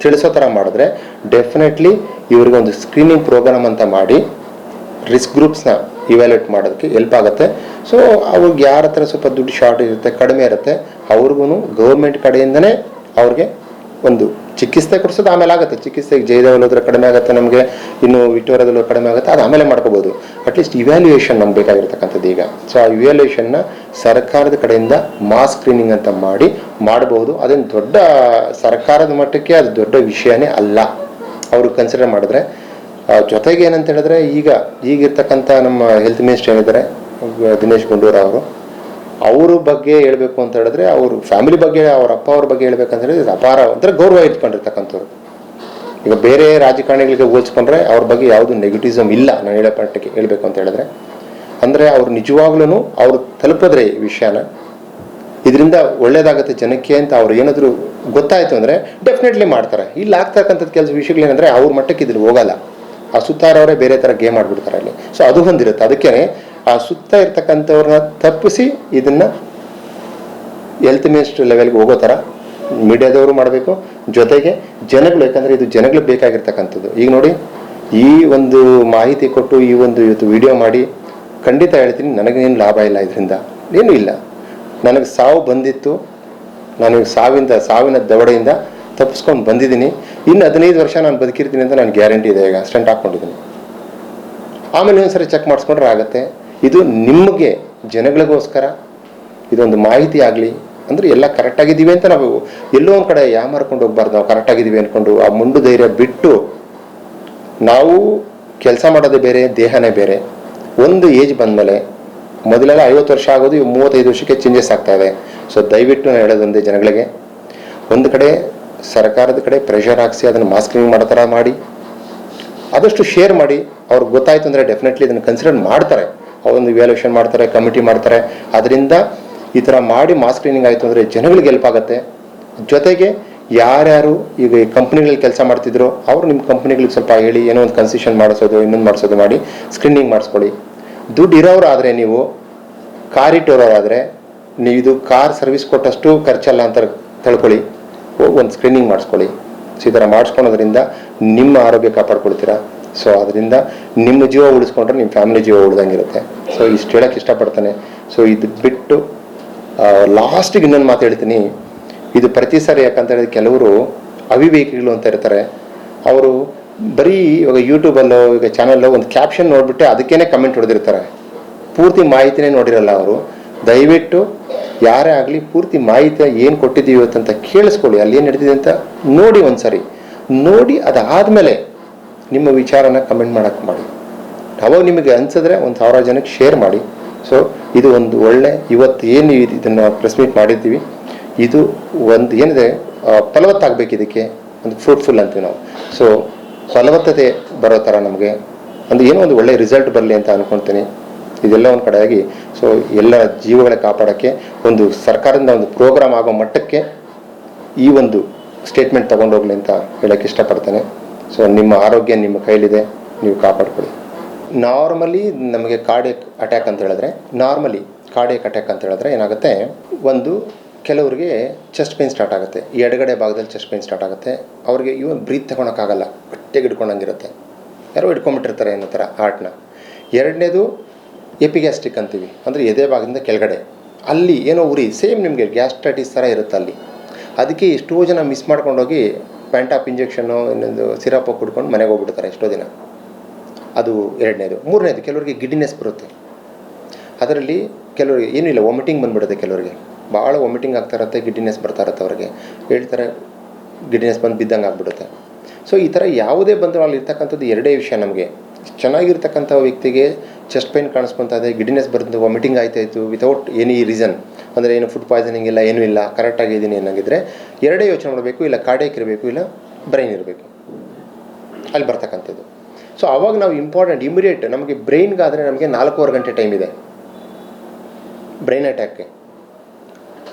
ತಿಳಿಸೋ ಥರ ಮಾಡಿದ್ರೆ ಡೆಫಿನೆಟ್ಲಿ ಇವ್ರಿಗೆ ಒಂದು ಸ್ಕ್ರೀನಿಂಗ್ ಪ್ರೋಗ್ರಾಮ್ ಅಂತ ಮಾಡಿ ರಿಸ್ಕ್ ಗ್ರೂಪ್ಸ್ನ ಇವ್ಯಾಲ್ಯೂಟ್ ಮಾಡೋದಕ್ಕೆ ಹೆಲ್ಪ್ ಆಗುತ್ತೆ. ಸೊ ಅವ್ರಿಗೆ ಯಾರ ಹತ್ರ ಸ್ವಲ್ಪ ದುಡ್ಡು ಶಾರ್ಟ್ ಇರುತ್ತೆ, ಕಡಿಮೆ ಇರುತ್ತೆ, ಅವ್ರಿಗೂ ಗೌರ್ಮೆಂಟ್ ಕಡೆಯಿಂದನೇ ಅವ್ರಿಗೆ ಒಂದು ಚಿಕಿತ್ಸೆ ಕೊಡಿಸೋದು ಆಮೇಲೆ ಆಗುತ್ತೆ. ಚಿಕಿತ್ಸೆಗೆ ಜಯದೇವಲ್ಲಿ ಹೋದ್ರೆ ಕಡಿಮೆ ಆಗುತ್ತೆ, ನಮಗೆ ಇನ್ನು ವಿಕ್ಟೋರಿಯಾದಲ್ಲಿ ಕಡಿಮೆ ಆಗುತ್ತೆ, ಅದು ಆಮೇಲೆ ಮಾಡ್ಕೋಬೋದು. ಅಟ್ಲೀಸ್ಟ್ ಇವ್ಯಾಲ್ಯೂಯೇಷನ್ ನಮ್ಗೆ ಬೇಕಾಗಿರ್ತಕ್ಕಂಥದ್ದು ಈಗ. ಸೊ ಆ ಇವ್ಯಾಲ್ಯೂಯೇಷನ್ನ ಸರ್ಕಾರದ ಕಡೆಯಿಂದ ಮಾಸ್ ಸ್ಕ್ರೀನಿಂಗ್ ಅಂತ ಮಾಡಬಹುದು. ಅದೇನು ದೊಡ್ಡ ಸರ್ಕಾರದ ಮಟ್ಟಕ್ಕೆ ಅದು ದೊಡ್ಡ ವಿಷಯನೇ ಅಲ್ಲ ಅವರು ಕನ್ಸಿಡರ್ ಮಾಡಿದ್ರೆ. ಜೊತೆಗೆ ಏನಂತ ಹೇಳಿದ್ರೆ, ಈಗಿರ್ತಕ್ಕಂಥ ನಮ್ಮ ಹೆಲ್ತ್ ಮಿನಿಸ್ಟರ್ ಏನಿದ್ದಾರೆ ದಿನೇಶ್ ಗುಂಡೂರಾವ್ ಅವ್ರ ಬಗ್ಗೆ ಹೇಳ್ಬೇಕು ಅಂತ ಹೇಳಿದ್ರೆ, ಅವ್ರ ಫ್ಯಾಮಿಲಿ ಬಗ್ಗೆ, ಅವ್ರ ಅಪ್ಪ ಅವ್ರ ಬಗ್ಗೆ ಹೇಳ್ಬೇಕಂತ ಹೇಳಿದ್ರೆ ಅಪಾರ ಒಂಥರ ಗೌರವ ಇಟ್ಕೊಂಡಿರ್ತಕ್ಕಂಥವ್ರು. ಈಗ ಬೇರೆ ರಾಜಕಾರಣಿಗಳಿಗೆ ಹೋಲಿಸ್ಕೊಂಡ್ರೆ ಅವ್ರ ಬಗ್ಗೆ ಯಾವುದು ನೆಗೆಟಿವಿಸಮ್ ಇಲ್ಲ. ನಾನು ಹೇಳೋ ಮಟ್ಟಕ್ಕೆ ಹೇಳ್ಬೇಕು ಅಂತ ಹೇಳಿದ್ರೆ, ಅಂದರೆ ಅವ್ರು ನಿಜವಾಗ್ಲೂ ಅವ್ರು ತಲುಪಿದ್ರೆ ಈ ವಿಷಯನ ಇದರಿಂದ ಒಳ್ಳೇದಾಗುತ್ತೆ ಜನಕ್ಕೆ ಅಂತ ಅವ್ರು ಏನಾದರೂ ಗೊತ್ತಾಯ್ತು ಅಂದರೆ ಡೆಫಿನೆಟ್ಲಿ ಮಾಡ್ತಾರೆ. ಇಲ್ಲಿ ಆಗ್ತಕ್ಕಂಥದ್ದು ಕೆಲಸ ವಿಷಯಗಳೇನೆಂದರೆ ಅವ್ರ ಮಟ್ಟಕ್ಕೆ ಇದ್ರ ಹೋಗಲ್ಲ. ಆ ಸುತ್ತಾರವರೇ ಬೇರೆ ಥರ ಗೇಮ್ ಆಡ್ಬಿಡ್ತಾರೆ ಅಲ್ಲಿ. ಸೊ ಅದು ಹೊಂದಿರುತ್ತೆ. ಅದಕ್ಕೆ ಆ ಸುತ್ತ ಇರ್ತಕ್ಕಂಥವ್ರನ್ನ ತಪ್ಪಿಸಿ ಇದನ್ನ ಹೆಲ್ತ್ ಮಿನಿಸ್ಟರ್ ಲೆವೆಲ್ಗೆ ಹೋಗೋ ಥರ ಮೀಡಿಯಾದವರು ಮಾಡಬೇಕು. ಜೊತೆಗೆ ಜನಗಳು, ಯಾಕಂದರೆ ಇದು ಜನಗಳಿಗೆ ಬೇಕಾಗಿರ್ತಕ್ಕಂಥದ್ದು. ಈಗ ನೋಡಿ, ಈ ಒಂದು ಮಾಹಿತಿ ಕೊಟ್ಟು ಈ ಒಂದು ಇವತ್ತು ವಿಡಿಯೋ ಮಾಡಿ ಖಂಡಿತ ಹೇಳ್ತೀನಿ, ನನಗೇನು ಲಾಭ ಇಲ್ಲ, ಇದರಿಂದ ಏನೂ ಇಲ್ಲ. ನನಗೆ ಸಾವು ಬಂದಿತ್ತು, ನಾನು ಸಾವಿನ ದವಡೆಯಿಂದ ತಪ್ಪಿಸ್ಕೊಂಡು ಬಂದಿದ್ದೀನಿ. ಇನ್ನು 15 ವರ್ಷ ನಾನು ಬದುಕಿರ್ತೀನಿ ಅಂತ ನಾನು ಗ್ಯಾರಂಟಿ ಇದೆ. ಈಗ ಸ್ಟೆಂಟ್ ಹಾಕ್ಕೊಂಡಿದ್ದೀನಿ, ಆಮೇಲೆ ಒಂದ್ಸರಿ ಚೆಕ್ ಮಾಡಿಸ್ಕೊಂಡ್ರೆ ಆಗುತ್ತೆ. ಇದು ನಿಮಗೆ ಜನಗಳಿಗೋಸ್ಕರ ಇದೊಂದು ಮಾಹಿತಿ ಆಗಲಿ. ಅಂದರೆ ಎಲ್ಲ ಕರೆಕ್ಟಾಗಿದ್ದೀವಿ ಅಂತ ನಾವು ಎಲ್ಲೋ ಒಂದು ಕಡೆ ಯಾಮಾರ್ಕೊಂಡು ಹೋಗ್ಬಾರ್ದು. ನಾವು ಕರೆಕ್ಟಾಗಿದ್ದೀವಿ ಅಂದ್ಕೊಂಡು ಆ ಮುಂಡು ಧೈರ್ಯ ಬಿಟ್ಟು, ನಾವು ಕೆಲಸ ಮಾಡೋದೇ ಬೇರೆ, ದೇಹನೇ ಬೇರೆ. ಒಂದು ಏಜ್ ಬಂದಮೇಲೆ, ಮೊದಲೆಲ್ಲ 50 ವರ್ಷ ಆಗೋದು 35 ವರ್ಷಕ್ಕೆ ಚೇಂಜಸ್ ಆಗ್ತಾ ಇದೆ. ಸೊ ದಯವಿಟ್ಟು ನಾನು ಹೇಳೋದೊಂದೇ ಜನಗಳಿಗೆ, ಒಂದು ಕಡೆ ಸರ್ಕಾರದ ಕಡೆ ಪ್ರೆಷರ್ ಹಾಕಿಸಿ ಅದನ್ನು ಮಾಸ್ಕಿಂಗ್ ಮಾಡೋ ಥರ ಮಾಡಿ, ಆದಷ್ಟು ಶೇರ್ ಮಾಡಿ. ಅವ್ರಿಗೆ ಗೊತ್ತಾಯ್ತು ಅಂದರೆ ಡೆಫಿನೆಟ್ಲಿ ಇದನ್ನು ಕನ್ಸಿಡರ್ ಮಾಡ್ತಾರೆ. ಅವರೊಂದು ಇವ್ಯಾಲ್ಯೂಷನ್ ಮಾಡ್ತಾರೆ, ಕಮಿಟಿ ಮಾಡ್ತಾರೆ. ಅದರಿಂದ ಈ ಥರ ಮಾಡಿ ಮಾಸ್ ಕ್ಲೀನಿಂಗ್ ಆಯಿತು ಅಂದರೆ ಜನಗಳಿಗೆ ಹೆಲ್ಪ್ ಆಗುತ್ತೆ. ಜೊತೆಗೆ ಯಾರ್ಯಾರು ಈಗ ಈ ಕಂಪ್ನಿಗಳಲ್ಲಿ ಕೆಲಸ ಮಾಡ್ತಿದ್ರು ಅವರು ನಿಮ್ಮ ಕಂಪ್ನಿಗಳಿಗೆ ಸ್ವಲ್ಪ ಹೇಳಿ, ಏನೋ ಒಂದು ಕನ್ಸೆಷನ್ ಮಾಡಿಸೋದು, ಇನ್ನೊಂದು ಮಾಡಿಸೋದು ಮಾಡಿ ಸ್ಕ್ರೀನಿಂಗ್ ಮಾಡಿಸ್ಕೊಳ್ಳಿ. ದುಡ್ಡು ಇರೋರು ಆದರೆ, ನೀವು ಕಾರ್ ಇಟ್ಟೋರಾದರೆ ನೀವು ಇದು ಕಾರ್ ಸರ್ವಿಸ್ ಕೊಟ್ಟಷ್ಟು ಖರ್ಚಲ್ಲ ಅಂತ ತಿಳ್ಕೊಳ್ಳಿ. ಹೋಗಿ ಒಂದು ಸ್ಕ್ರೀನಿಂಗ್ ಮಾಡಿಸ್ಕೊಳ್ಳಿ. ಸೊ ಈ ಥರ ಮಾಡಿಸ್ಕೊಳೋದ್ರಿಂದ ನಿಮ್ಮ ಆರೋಗ್ಯ ಕಾಪಾಡ್ಕೊಳ್ತೀರಾ. ಸೊ ಅದರಿಂದ ನಿಮ್ಮ ಜೀವ ಉಳಿಸ್ಕೊಂಡ್ರೆ ನಿಮ್ಮ ಫ್ಯಾಮಿಲಿ ಜೀವ ಉಳ್ದಂಗಿರುತ್ತೆ. ಸೊ ಇಷ್ಟು ಹೇಳೋಕ್ಕೆ ಇಷ್ಟಪಡ್ತಾನೆ. ಸೊ ಇದು ಬಿಟ್ಟು ಲಾಸ್ಟಿಗೆ ಇನ್ನೊಂದು ಮಾತು ಹೇಳ್ತೀನಿ. ಇದು ಪ್ರತಿ ಸಾರಿ ಯಾಕಂತ ಹೇಳಿದ್ರೆ ಕೆಲವರು ಅವಿವೇಕಿಗಳು ಅಂತ ಇರ್ತಾರೆ. ಅವರು ಬರೀ ಇವಾಗ ಯೂಟ್ಯೂಬಲ್ಲೋ ಈಗ ಚಾನಲ್ಲೋ ಒಂದು ಕ್ಯಾಪ್ಷನ್ ನೋಡಿಬಿಟ್ಟು ಅದಕ್ಕೇನೆ ಕಮೆಂಟ್ ಹೊಡೆದಿರ್ತಾರೆ. ಪೂರ್ತಿ ಮಾಹಿತಿನೇ ನೋಡಿರಲ್ಲ ಅವರು. ದಯವಿಟ್ಟು ಯಾರೇ ಆಗಲಿ ಪೂರ್ತಿ ಮಾಹಿತಿ ಏನು ಕೊಟ್ಟಿದ್ದೀವಿ ಅಂತ ಕೇಳಿಸ್ಕೊಳ್ಳಿ. ಅಲ್ಲಿ ಏನು ನಡೀತಿದೆ ಅಂತ ನೋಡಿ, ಒಂದ್ಸರಿ ನೋಡಿ ಅದಾದಮೇಲೆ ನಿಮ್ಮ ವಿಚಾರನ ಕಮೆಂಟ್ ಮಾಡೋಕ್ಕೆ ಮಾಡಿ. ಅವಾಗ ನಿಮಗೆ ಅನ್ಸಿದ್ರೆ 1000 ಜನಕ್ಕೆ ಶೇರ್ ಮಾಡಿ. ಸೊ ಇದು ಒಂದು ಒಳ್ಳೆ ಇವತ್ತು ಏನು ಇದನ್ನು ಪ್ರೆಸ್ ಮೀಟ್ ಮಾಡಿದ್ದೀವಿ, ಇದು ಒಂದು ಏನಿದೆ ಫಲವತ್ತಾಗಬೇಕು, ಇದಕ್ಕೆ ಒಂದು ಫ್ರೂಟ್ಫುಲ್ ಅಂತೀವಿ ನಾವು. ಸೊ ಫಲವತ್ತತೆ ಬರೋ ಥರ ನಮಗೆ ಏನೋ ಒಂದು ಒಳ್ಳೆ ರಿಸಲ್ಟ್ ಬರಲಿ ಅಂತ ಅಂದ್ಕೊಳ್ತೀನಿ. ಇದೆಲ್ಲ ಒಂದು ಕಡೆಯಾಗಿ ಸೊ ಎಲ್ಲ ಜೀವಗಳ ಕಾಪಾಡೋಕ್ಕೆ ಒಂದು ಸರ್ಕಾರದಿಂದ ಒಂದು ಪ್ರೋಗ್ರಾಮ್ ಆಗೋ ಮಟ್ಟಕ್ಕೆ ಈ ಒಂದು ಸ್ಟೇಟ್ಮೆಂಟ್ ತೊಗೊಂಡೋಗ್ಲಿ ಅಂತ ಹೇಳೋಕ್ಕೆ ಇಷ್ಟಪಡ್ತೇನೆ. ಸೊ ನಿಮ್ಮ ಆರೋಗ್ಯ ನಿಮ್ಮ ಕೈಲಿದೆ, ನೀವು ಕಾಪಾಡ್ಕೊಳ್ಳಿ. ನಾರ್ಮಲಿ ನಮಗೆ ಕಾರ್ಡಿಯಕ್ ಅಟ್ಯಾಕ್ ಅಂತ ಹೇಳಿದ್ರೆ ಏನಾಗುತ್ತೆ, ಒಂದು ಕೆಲವರಿಗೆ ಚೆಸ್ಟ್ ಪೇನ್ ಸ್ಟಾರ್ಟ್ ಆಗುತ್ತೆ, ಎಡಗಡೆ ಭಾಗದಲ್ಲಿ ಚೆಸ್ಟ್ ಪೇನ್ ಸ್ಟಾರ್ಟ್ ಆಗುತ್ತೆ. ಅವ್ರಿಗೆ ಇವನ್ ಬ್ರೀತ್ ತಗೊಳಕ್ಕಾಗಲ್ಲ, ಗಟ್ಟಿಯಾಗಿ ಹಿಡ್ಕೊಂಡಂಗಿರುತ್ತೆ, ಯಾರೋ ಹಿಡ್ಕೊಂಬಿಟ್ಟಿರ್ತಾರೆ ಅನ್ನೋ ಥರ ಹಾರ್ಟ್ನ. ಎರಡನೇದು ಎಪಿಗ್ಯಾಸ್ಟ್ರಿಕ್ ಅಂತೀವಿ, ಅಂದರೆ ಎದೆ ಭಾಗದಿಂದ ಕೆಳಗಡೆ ಅಲ್ಲಿ ಏನೋ ಉರಿ, ಸೇಮ್ ನಿಮಗೆ ಗ್ಯಾಸ್ಟ್ರೈಟಿಸ್ ಥರ ಇರುತ್ತೆ ಅಲ್ಲಿ. ಅದಕ್ಕೆ ಎಷ್ಟೋ ಜನ ಮಿಸ್ ಮಾಡ್ಕೊಂಡೋಗಿ ಪ್ಯಾಂಟಾಪ್ ಇಂಜೆಕ್ಷನ್ನು ಇನ್ನೊಂದು ಸಿರಪ್ ಕುಡ್ಕೊಂಡು ಮನೆಗೆ ಹೋಗ್ಬಿಡ್ತಾರೆ ಎಷ್ಟೋ ದಿನ. ಅದು ಎರಡನೇದು. ಮೂರನೇದು, ಕೆಲವರಿಗೆ ಗಿಡ್ಡಿನೆಸ್ ಬರುತ್ತೆ. ಅದರಲ್ಲಿ ಕೆಲವರಿಗೆ ಏನೂ ಇಲ್ಲ, ವಾಮಿಟಿಂಗ್ ಬಂದುಬಿಡುತ್ತೆ, ಕೆಲವರಿಗೆ ಭಾಳ ವಾಮಿಟಿಂಗ್ ಆಗ್ತಾ ಇರುತ್ತೆ, ಗಿಡ್ಡಿನೆಸ್ ಬರ್ತಾ ಇರುತ್ತೆ. ಅವ್ರಿಗೆ ಹೇಳ್ತಾರೆ ಗಿಡ್ಡಿನೆಸ್ ಬಂದು ಬಿದ್ದಂಗೆ ಆಗ್ಬಿಡುತ್ತೆ. ಸೊ ಈ ಥರ ಯಾವುದೇ ಬಂದರೂ ಅಲ್ಲಿ ಇರ್ತಕ್ಕಂಥದ್ದು ಎರಡೇ ವಿಷಯ. ನಮಗೆ ಚೆನ್ನಾಗಿರ್ತಕ್ಕಂಥ ವ್ಯಕ್ತಿಗೆ ಚೆಸ್ಟ್ ಪೇನ್ ಕಾಣಿಸ್ಕೊತಾ ಇದೆ, ಗಿಡ್ಡಿನೆಸ್ ಬರ್ತದೆ, ವಾಮಿಟಿಂಗ್ ಆಯ್ತಾಯಿತ್ತು ವಿತೌಟ್ ಎನಿ ರೀಸನ್, ಅಂದರೆ ಏನು ಫುಡ್ ಪಾಯ್ಸನಿಂಗ್ ಇಲ್ಲ, ಏನೂ ಇಲ್ಲ, ಕರೆಕ್ಟಾಗಿದ್ದೀನಿ ಏನಾಗಿದ್ದರೆ ಎರಡೇ ಯೋಚನೆ ಮಾಡಬೇಕು, ಇಲ್ಲ ಕಾರ್ಡಿಯಕ್ ಇರಬೇಕು, ಇಲ್ಲ ಬ್ರೈನ್ ಇರಬೇಕು, ಅಲ್ಲಿ ಬರ್ತಕ್ಕಂಥದ್ದು. ಸೊ ಆವಾಗ ನಾವು ಇಮಿಡಿಯೇಟ್ ನಮಗೆ ಬ್ರೈನ್ಗಾದರೆ ನಮಗೆ 4.25 ಗಂಟೆ ಟೈಮ್ ಇದೆ ಬ್ರೈನ್ ಅಟ್ಯಾಕ್ಗೆ,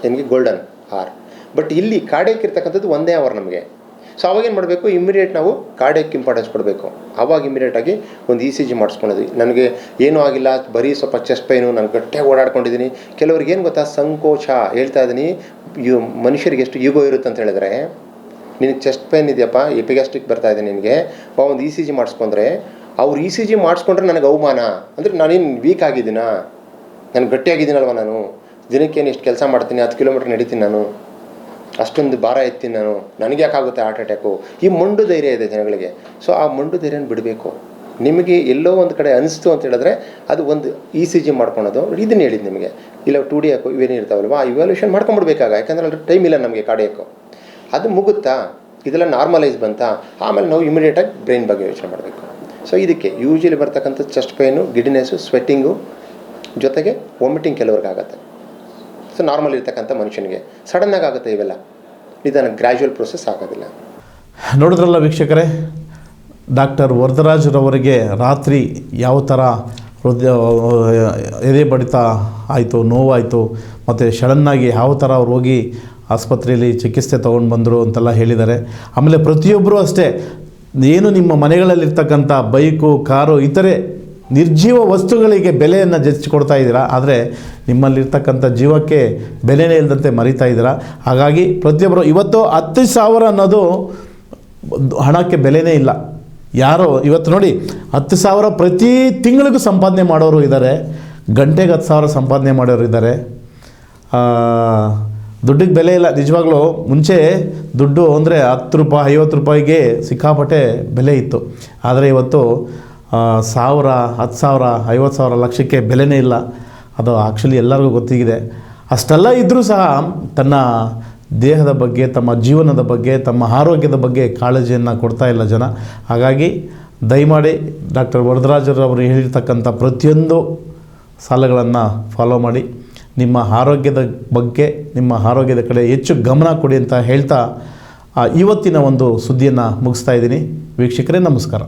ನಿಮಗೆ ಗೋಲ್ಡನ್ ಆರ್. ಬಟ್ ಇಲ್ಲಿ ಕಾರ್ಡಿಯಕ್ ಇರ್ತಕ್ಕಂಥದ್ದು 1 ಅವರ್ ನಮಗೆ. ಸೊ ಅವಾಗೇನು ಮಾಡಬೇಕು, ಇಮಿಡಿಯೇಟ್ ನಾವು ಕಾರ್ಡಿಯಕ್ ಇಂಪಾರ್ಟೆನ್ಸ್ ಕೊಡಬೇಕು. ಆವಾಗ ಇಮಿಡಿಯೇಟಾಗಿ ಒಂದು ECG ಮಾಡಿಸ್ಕೊಳೋದು. ನನಗೆ ಏನೂ ಆಗಿಲ್ಲ, ಬರೀ ಸ್ವಲ್ಪ ಚೆಸ್ಟ್ ಪೈನು, ನಾನು ಗಟ್ಟಿಯಾಗಿ ಓಡಾಡ್ಕೊಂಡಿದ್ದೀನಿ. ಕೆಲವ್ರಿಗೆ ಏನು ಗೊತ್ತಾ, ಸಂಕೋಚ. ಹೇಳ್ತಾ ಇದ್ದೀನಿ, ಮನುಷ್ಯರಿಗೆ ಎಷ್ಟು ಈಗೋ ಇರುತ್ತೆ ಅಂತ ಹೇಳಿದ್ರೆ, ನಿನಗೆ ಚೆಸ್ಟ್ ಪೈನ್ ಇದೆಯಪ್ಪ, ಎಪಿಗ್ಯಾಸ್ಟ್ರಿಕ್ ಬರ್ತಾ ಇದೆ ನಿನಗೆ, ಒಂದು ECG ಮಾಡಿಸ್ಕೊಂಡ್ರೆ, ಅವ್ರು ECG ಮಾಡಿಸ್ಕೊಂಡ್ರೆ ನನಗೆ ಅವಮಾನ. ಅಂದರೆ ನಾನೇನು ವೀಕ್ ಆಗಿದ್ದೀನಾ, ನಾನು ಗಟ್ಟಿಯಾಗಿದ್ದೀನಲ್ವ, ನಾನು ದಿನಕ್ಕೇನು ಇಷ್ಟು ಕೆಲಸ ಮಾಡ್ತೀನಿ, 10 ಕಿಲೋಮೀಟ್ರ್ ನಡೀತೀನಿ, ನಾನು ಅಷ್ಟೊಂದು ಭಾರ ಎತ್ತೀನಿ, ನನಗೆ ಯಾಕಾಗುತ್ತೆ ಹಾರ್ಟ್ ಅಟ್ಯಾಕು. ಈ ಮೊಂಡು ಧೈರ್ಯ ಇದೆ ಜನಗಳಿಗೆ. ಸೊ ಆ ಮೊಂಡು ಧೈರ್ಯನ ಬಿಡಬೇಕು. ನಿಮಗೆ ಎಲ್ಲೋ ಒಂದು ಕಡೆ ಅನಿಸ್ತು ಅಂತ ಹೇಳಿದ್ರೆ ಅದು ಒಂದು ECG ಮಾಡ್ಕೊಳೋದು. ಇದನ್ನು ಹೇಳಿದ್ದು ನಿಮಗೆ, ಇಲ್ಲ 2D ಇವೇನೇ ಇರ್ತಾವಲ್ವ, ಆ ಇವ್ಯಾಲ್ಯೂಷನ್ ಮಾಡ್ಕೊಂಬಿಡ್ಬೇಕಾಗ, ಯಾಕಂದರೆ ಅಲ್ಲಿ ಟೈಮ್ ಇಲ್ಲ ನಮಗೆ ಕಾರ್ಡಿಯಕ್ಕೂ. ಅದು ಮುಗುತ್ತಾ, ಇದೆಲ್ಲ ನಾರ್ಮಲೈಸ್ ಬಂತಾ, ಆಮೇಲೆ ನಾವು ಇಮಿಡಿಯೇಟಾಗಿ ಬ್ರೈನ್ ಬಗ್ಗೆ ಯೋಚನೆ ಮಾಡಬೇಕು. ಸೊ ಇದಕ್ಕೆ ಯೂಶಲಿ ಬರ್ತಕ್ಕಂಥ ಚೆಸ್ಟ್ ಪೇನು, ಗಿಡಿನೆಸ್ಸು, ಸ್ವೆಟ್ಟಿಂಗು, ಜೊತೆಗೆ ವಾಮಿಟಿಂಗ್ ಕೆಲವ್ರಿಗೆ ಆಗುತ್ತೆ. ಸೊ ನಾರ್ಮಲ್ ಇರ್ತಕ್ಕಂಥ ಮನುಷ್ಯನಿಗೆ ಸಡನ್ನಾಗಿ ಆಗುತ್ತೆ ಇವೆಲ್ಲ, ನಿಧಾನ ಗ್ರ್ಯಾಜುವಲ್ ಪ್ರೋಸೆಸ್ ಆಗೋದಿಲ್ಲ. ನೋಡಿದ್ರಲ್ಲ ವೀಕ್ಷಕರೇ, ಡಾಕ್ಟರ್ ವರದರಾಜ್ರವರಿಗೆ ರಾತ್ರಿ ಯಾವ ಥರ ಎದೆ ಬಡಿತ ಆಯಿತು, ನೋವಾಯಿತು, ಮತ್ತು ಸಡನ್ನಾಗಿ ಯಾವ ಥರ ಅವ್ರು ಹೋಗಿ ಆಸ್ಪತ್ರೆಯಲ್ಲಿ ಚಿಕಿತ್ಸೆ ತೊಗೊಂಡು ಬಂದರು ಅಂತೆಲ್ಲ ಹೇಳಿದ್ದಾರೆ. ಆಮೇಲೆ ಪ್ರತಿಯೊಬ್ಬರೂ ಅಷ್ಟೇ, ಏನು ನಿಮ್ಮ ಮನೆಗಳಲ್ಲಿರ್ತಕ್ಕಂಥ ಬೈಕು, ಕಾರು, ಇತರೆ ನಿರ್ಜೀವ ವಸ್ತುಗಳಿಗೆ ಬೆಲೆಯನ್ನು ಕೊಡ್ತಾ ಇದ್ದೀರಾ, ಆದರೆ ನಿಮ್ಮಲ್ಲಿರ್ತಕ್ಕಂಥ ಜೀವಕ್ಕೆ ಬೆಲೆನೇ ಇಲ್ಲದಂತೆ ಮರಿತಾ ಇದ್ದೀರಾ. ಹಾಗಾಗಿ ಪ್ರತಿಯೊಬ್ಬರು ಇವತ್ತು 10,000 ಅನ್ನೋದು ಹಣಕ್ಕೆ ಬೆಲೆನೇ ಇಲ್ಲ. ಯಾರೋ ಇವತ್ತು ನೋಡಿ 10,000 ಪ್ರತಿ ತಿಂಗಳಿಗೂ ಸಂಪಾದನೆ ಮಾಡೋರು ಇದ್ದಾರೆ, ಗಂಟೆಗೆ 10,000 ಸಂಪಾದನೆ ಮಾಡೋರು ಇದ್ದಾರೆ. ದುಡ್ಡಿಗೆ ಬೆಲೆ ಇಲ್ಲ ನಿಜವಾಗ್ಲೂ. ಮುಂಚೆ ದುಡ್ಡು ಅಂದರೆ 10 ರೂಪಾಯಿ 50 ರೂಪಾಯಿಗೆ ಸಿಕ್ಕಾಪಟ್ಟೆ ಬೆಲೆ ಇತ್ತು. ಆದರೆ ಇವತ್ತು 1,000 10,000 50,000 ಲಕ್ಷಕ್ಕೆ ಬೆಲೆನೇ ಇಲ್ಲ. ಅದು ಆ್ಯಕ್ಚುಲಿ ಎಲ್ಲರಿಗೂ ಗೊತ್ತಿದೆ. ಅಷ್ಟೆಲ್ಲ ಇದ್ದರೂ ಸಹ ತನ್ನ ದೇಹದ ಬಗ್ಗೆ, ತಮ್ಮ ಜೀವನದ ಬಗ್ಗೆ, ತಮ್ಮ ಆರೋಗ್ಯದ ಬಗ್ಗೆ ಕಾಳಜಿಯನ್ನು ಕೊಡ್ತಾ ಇಲ್ಲ ಜನ. ಹಾಗಾಗಿ ದಯಮಾಡಿ ಡಾಕ್ಟರ್ ವರದರಾಜರವರು ಹೇಳಿರ್ತಕ್ಕಂಥ ಪ್ರತಿಯೊಂದು ಸಲಹೆಗಳನ್ನು ಫಾಲೋ ಮಾಡಿ ನಿಮ್ಮ ಆರೋಗ್ಯದ ಬಗ್ಗೆ, ನಿಮ್ಮ ಆರೋಗ್ಯದ ಕಡೆ ಹೆಚ್ಚು ಗಮನ ಕೊಡಿ ಅಂತ ಹೇಳ್ತಾ ಇವತ್ತಿನ ಒಂದು ಸುದ್ದಿಯನ್ನು ಮುಗಿಸ್ತಾ ಇದ್ದೀನಿ. ವೀಕ್ಷಕರೇ, ನಮಸ್ಕಾರ.